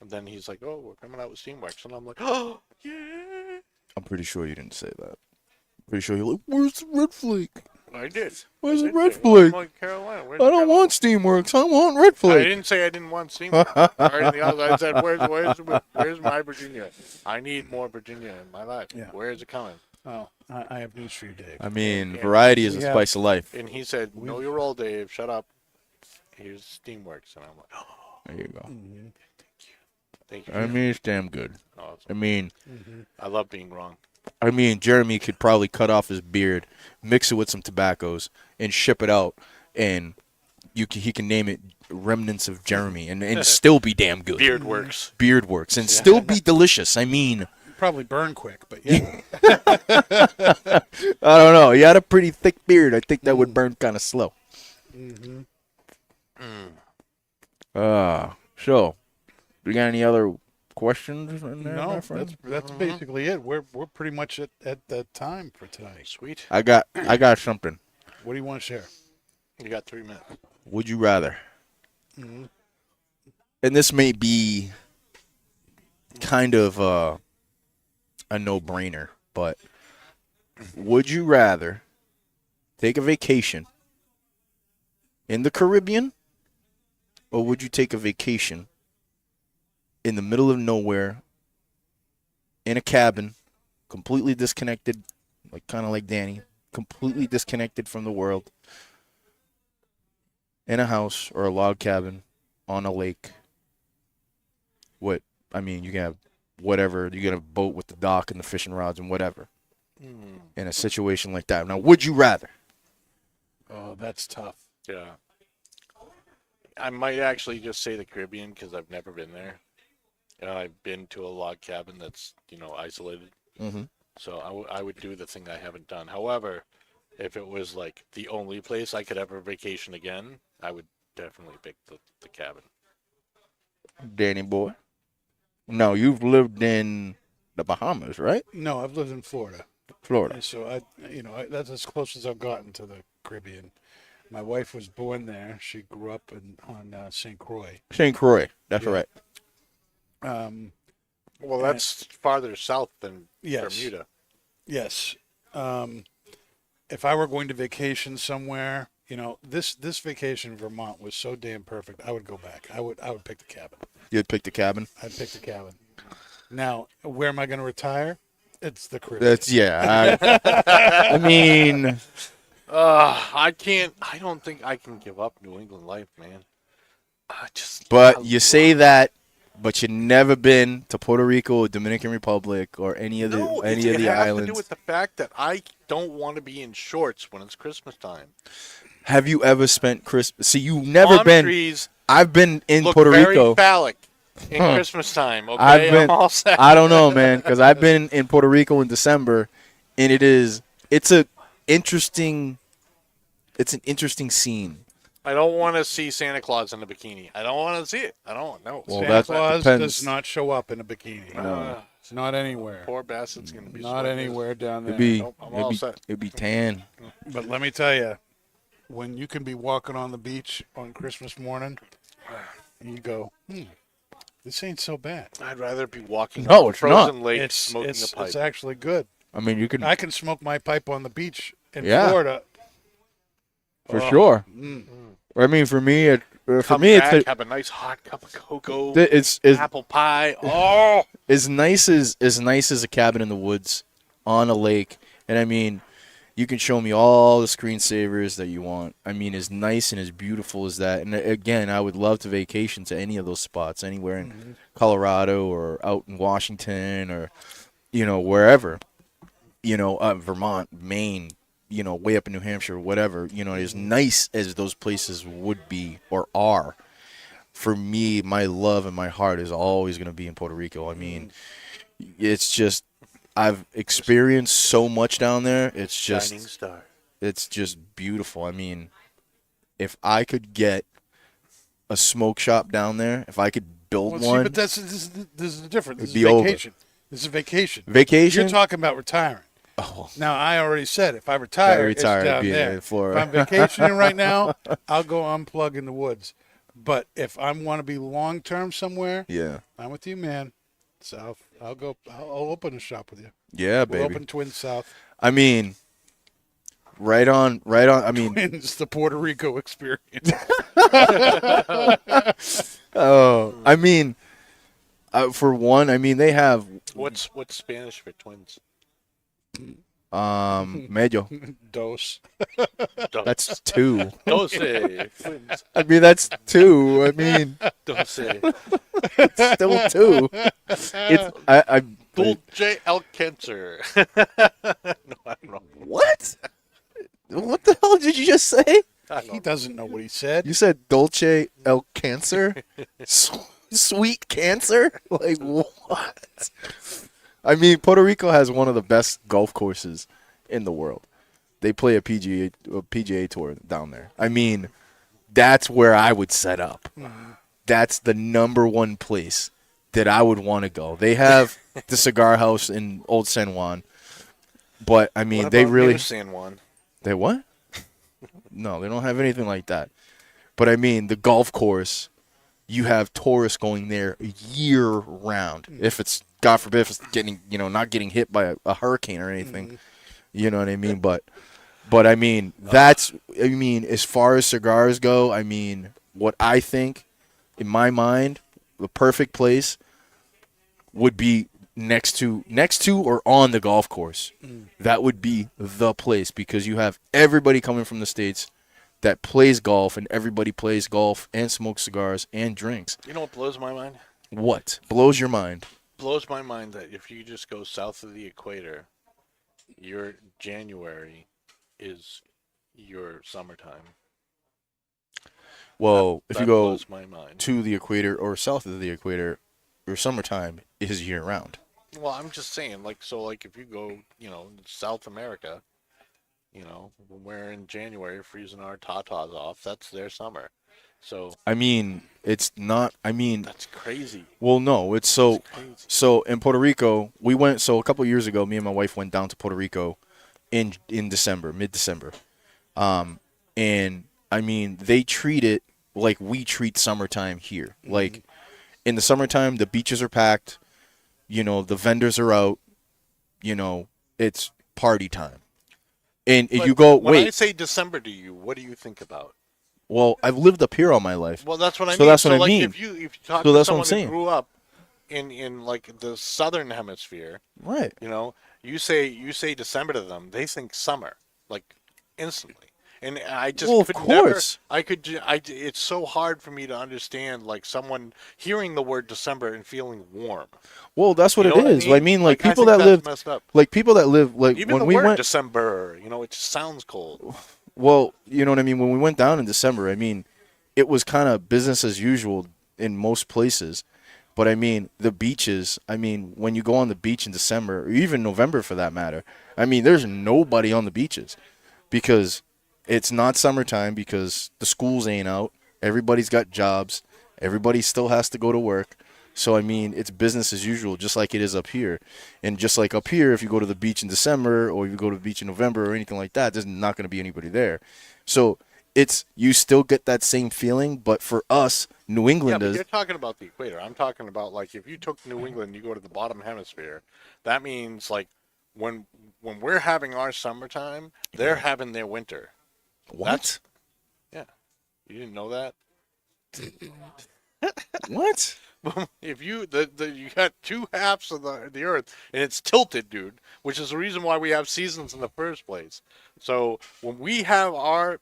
then he's like, oh, we're coming out with Steamworks, and I'm like, oh yeah. I'm pretty sure you didn't say that. Pretty sure you're like, where's the Red Flake? I did. Where's I the did Red say, Flake? I'm like, Carolina. I don't want Steamworks. I want Red I Flake. didn't say I didn't want Steamworks or anything else. I said, where's my Virginia? I need more Virginia in my life. Yeah. Where is it coming? Oh, I have news for you, Dave. I mean, Yeah. variety is We the have- spice of life. And he said, "No, you're old, Dave. Shut up. Here's Steamworks." And I'm like, "Oh, There you go. thank you." I mean, it's damn good. I Awesome. mean, I love being wrong. Jeremy could probably cut off his beard, mix it with some tobaccos, and ship it out, and he can name it Remnants of Jeremy, and still be damn good. Beard works. Beard works, and still be delicious. I mean, Probably burn quick, but yeah. I don't know. He had a pretty thick beard. I think that would burn kind of slow. So, we got any other questions in there, my No, friend? that's basically it. We're pretty much at the time for tonight. Sweet. I got something. What do you want to share? You got 3 minutes. Would you rather? And this may be kind of a no-brainer, but would you rather take a vacation in the Caribbean, or would you take a vacation in the middle of nowhere in a cabin, completely disconnected, kind of like Danny, completely disconnected from the world, in a house or a log cabin on a lake? You can have whatever. You can have a boat with the dock and the fishing rods and whatever. In a situation like that. Now, would you rather? Oh, that's tough. Yeah. I might actually just say the Caribbean because I've never been there. I've been to a log cabin that's, isolated. Mm-hmm. So I would do the thing I haven't done. However, if it was like the only place I could ever vacation again, I would definitely pick the cabin. Danny boy. No, you've lived in the Bahamas, right? No, I've lived in Florida. Florida. So that's as close as I've gotten to the Caribbean. My wife was born there. She grew up on St. Croix. St. Croix. That's Yeah. right. Well, that's farther south than Yes. Bermuda. Yes. If I were going to vacation somewhere, You know, this vacation in Vermont was so damn perfect. I would go back. I would pick the cabin. You'd pick the cabin. I'd pick the cabin. Now, where am I going to retire? It's the Caribbean. That's I mean, I can't. I don't think I can give up New England life, man. but you say that, but you've never been to Puerto Rico or Dominican Republic or any of the No, any of the it has to islands. do with the fact that I don't want to be in shorts when it's Christmas time. Have you ever spent Christmas? See, you've never Palm been. trees I've been in look Puerto very Rico. phallic in Huh. Christmas time. Okay, I've been. I'm all set. I don't know, man, because I've been in Puerto Rico in December, and it's an interesting scene. I don't want to see Santa Claus in a bikini. I don't want to see it. I don't know. Well, Santa that Claus depends. does not show up in a bikini. No. It's not anywhere. Poor bastard's gonna be Not sweating. anywhere down there. It'd be Nope, I'm all set. it'd be tan. But let me tell you, when you can be walking on the beach on Christmas morning, and you go, this ain't so bad. I'd rather be walking No, on it's frozen not. lake It's smoking a pipe. it's actually good. I mean, you can I can smoke my pipe on the beach in Yeah. Florida. for Oh, sure. mm. I mean, for me, Come it's back, have a nice hot cup of cocoa, it's apple pie. Oh, as nice as a cabin in the woods on a lake, and I mean, you can show me all the screensavers that you want. I mean, as nice and as beautiful as that. And again, I would love to vacation to any of those spots, anywhere in Colorado or out in Washington or wherever, Vermont, Maine, way up in New Hampshire, whatever. As nice as those places would be or are. For me, my love and my heart is always going to be in Puerto Rico. I mean, it's just I've experienced so much down there. It's shining just star. it's just beautiful. I mean, if I could get a smoke shop down there, if I could build Well, see, one, but this is the difference. This It'd is be over. vacation. This is vacation. vacation. You're talking about retiring. Oh, Now, I already said if I retire, it's retire, down be there. in If Florida. I'm vacationing right now, I'll go unplug in the woods. But if I want to be long term somewhere, yeah, I'm with you, man. South. I'll go. I'll open a shop with you. yeah, We'll baby. open Twin South. I mean, right on. I mean, Twins, the Puerto Rico experience. oh, I mean, for one, I mean they have What's Spanish for twins? medio. Dose. That's two. Doce. Twins. I mean, that's two. I mean, Doce. still two. It's I Dulce el cancer. No, I'm wrong. what? What the hell did you just say? I He don't. doesn't know what he said. You said Dolce El Cancer? Sweet cancer? Like, what? I mean, Puerto Rico has one of the best golf courses in the world. They play a PGA tour down there. I mean, that's where I would set up. That's the number one place that I would want to go. They have the cigar house in Old San Juan. But, I mean, What they about really... New San Juan? They what? No, they don't have anything like that. But I mean, the golf course, you have tourists going there year round. If it's, God forbid, if it's getting, not getting hit by a hurricane or anything. You know what I mean? But I mean, as far as cigars go, I mean, what I think, in my mind, the perfect place would be next to or on the golf course. That would be the place because you have everybody coming from the States that plays golf, and everybody plays golf and smokes cigars and drinks. You know what blows my mind? What blows your mind? Blows my mind that if you just go south of the equator, your January is your summertime. Well, if That you go blows my mind. to the equator or south of the equator, your summertime is year round. Well, I'm just saying, like if you go, South America, when we're in January freezing our tatas off, that's their summer. So I mean, it's not. I mean, that's crazy. well, no, it's so. That's crazy. So in Puerto Rico, we went. So a couple of years ago, me and my wife went down to Puerto Rico in December, mid-December, and I mean they treat it like we treat summertime here. Like in the summertime, the beaches are packed. The vendors are out. It's party time. And But you go, when I wait, say December to you, what do you think about? well, I've lived up here all my life. Well, that's what I So mean. that's what So I like mean. if you talk So to that's what I'm someone who saying. grew up in like the southern hemisphere, Right. you know, you say December to them, they think summer, like instantly. And I just Well, of could never. course. I could. It's so hard for me to understand, like someone hearing the word December and feeling warm. Well, that's what You it know what I is. I mean? mean, like Like I people think that that's lived, messed up. like Even when the we word went. December, it just sounds cold. Well, you know what I mean. When we went down in December, I mean, it was kind of business as usual in most places. But I mean, the beaches. I mean, when you go on the beach in December, or even November for that matter, I mean, there's nobody on the beaches because it's not summertime because the schools ain't out. Everybody's got jobs. Everybody still has to go to work. So I mean, it's business as usual, just like it is up here. And just like up here, if you go to the beach in December or you go to the beach in November or anything like that, there's not going to be anybody there. So it's you still get that same feeling, but for us New Yeah, but Englanders, you're talking about the equator. I'm talking about like if you took New England, you go to the bottom hemisphere. That means like when when we're having our summertime, they're having their winter. what? Yeah, you didn't know that. What? If you got two halves of the earth and it's tilted, dude, which is the reason why we have seasons in the first place. So when we have our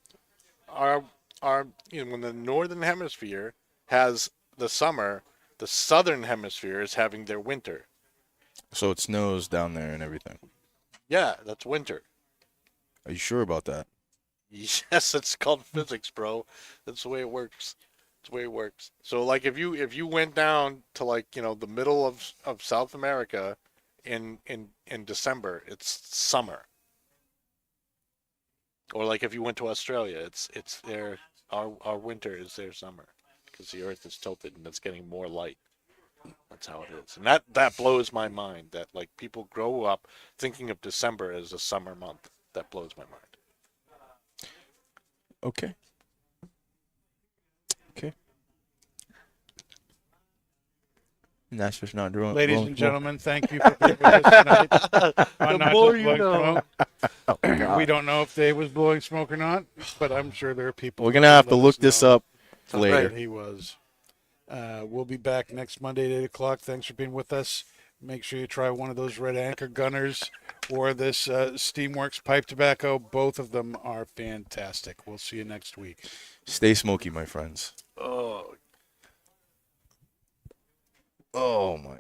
when the northern hemisphere has the summer, the southern hemisphere is having their winter. So it snows down there and everything. Yeah, that's winter. Are you sure about that? Yes, it's called physics, bro. That's the way it works. That's the way it works. So like if you went down to like, the middle of South America in December, it's summer. Or like if you went to Australia, it's their our winter is their summer because the earth is tilted and it's getting more light. That's how it is. And that blows my mind that like people grow up thinking of December as a summer month. That blows my mind. Okay. Okay. And that's just not doing. Ladies and gentlemen, thank you for being with us tonight. On Not more Just you Blowing know. Smoke. We don't know if Dave was blowing smoke or not, but I'm sure there are people. We're who gonna can have to let look us this know up later. that he was. We'll be back next Monday at 8 o'clock. Thanks for being with us. Make sure you try one of those Red Anchor Gunners or this Steamworks pipe tobacco. Both of them are fantastic. We'll see you next week. Stay smoky, my friends. Oh, Oh my.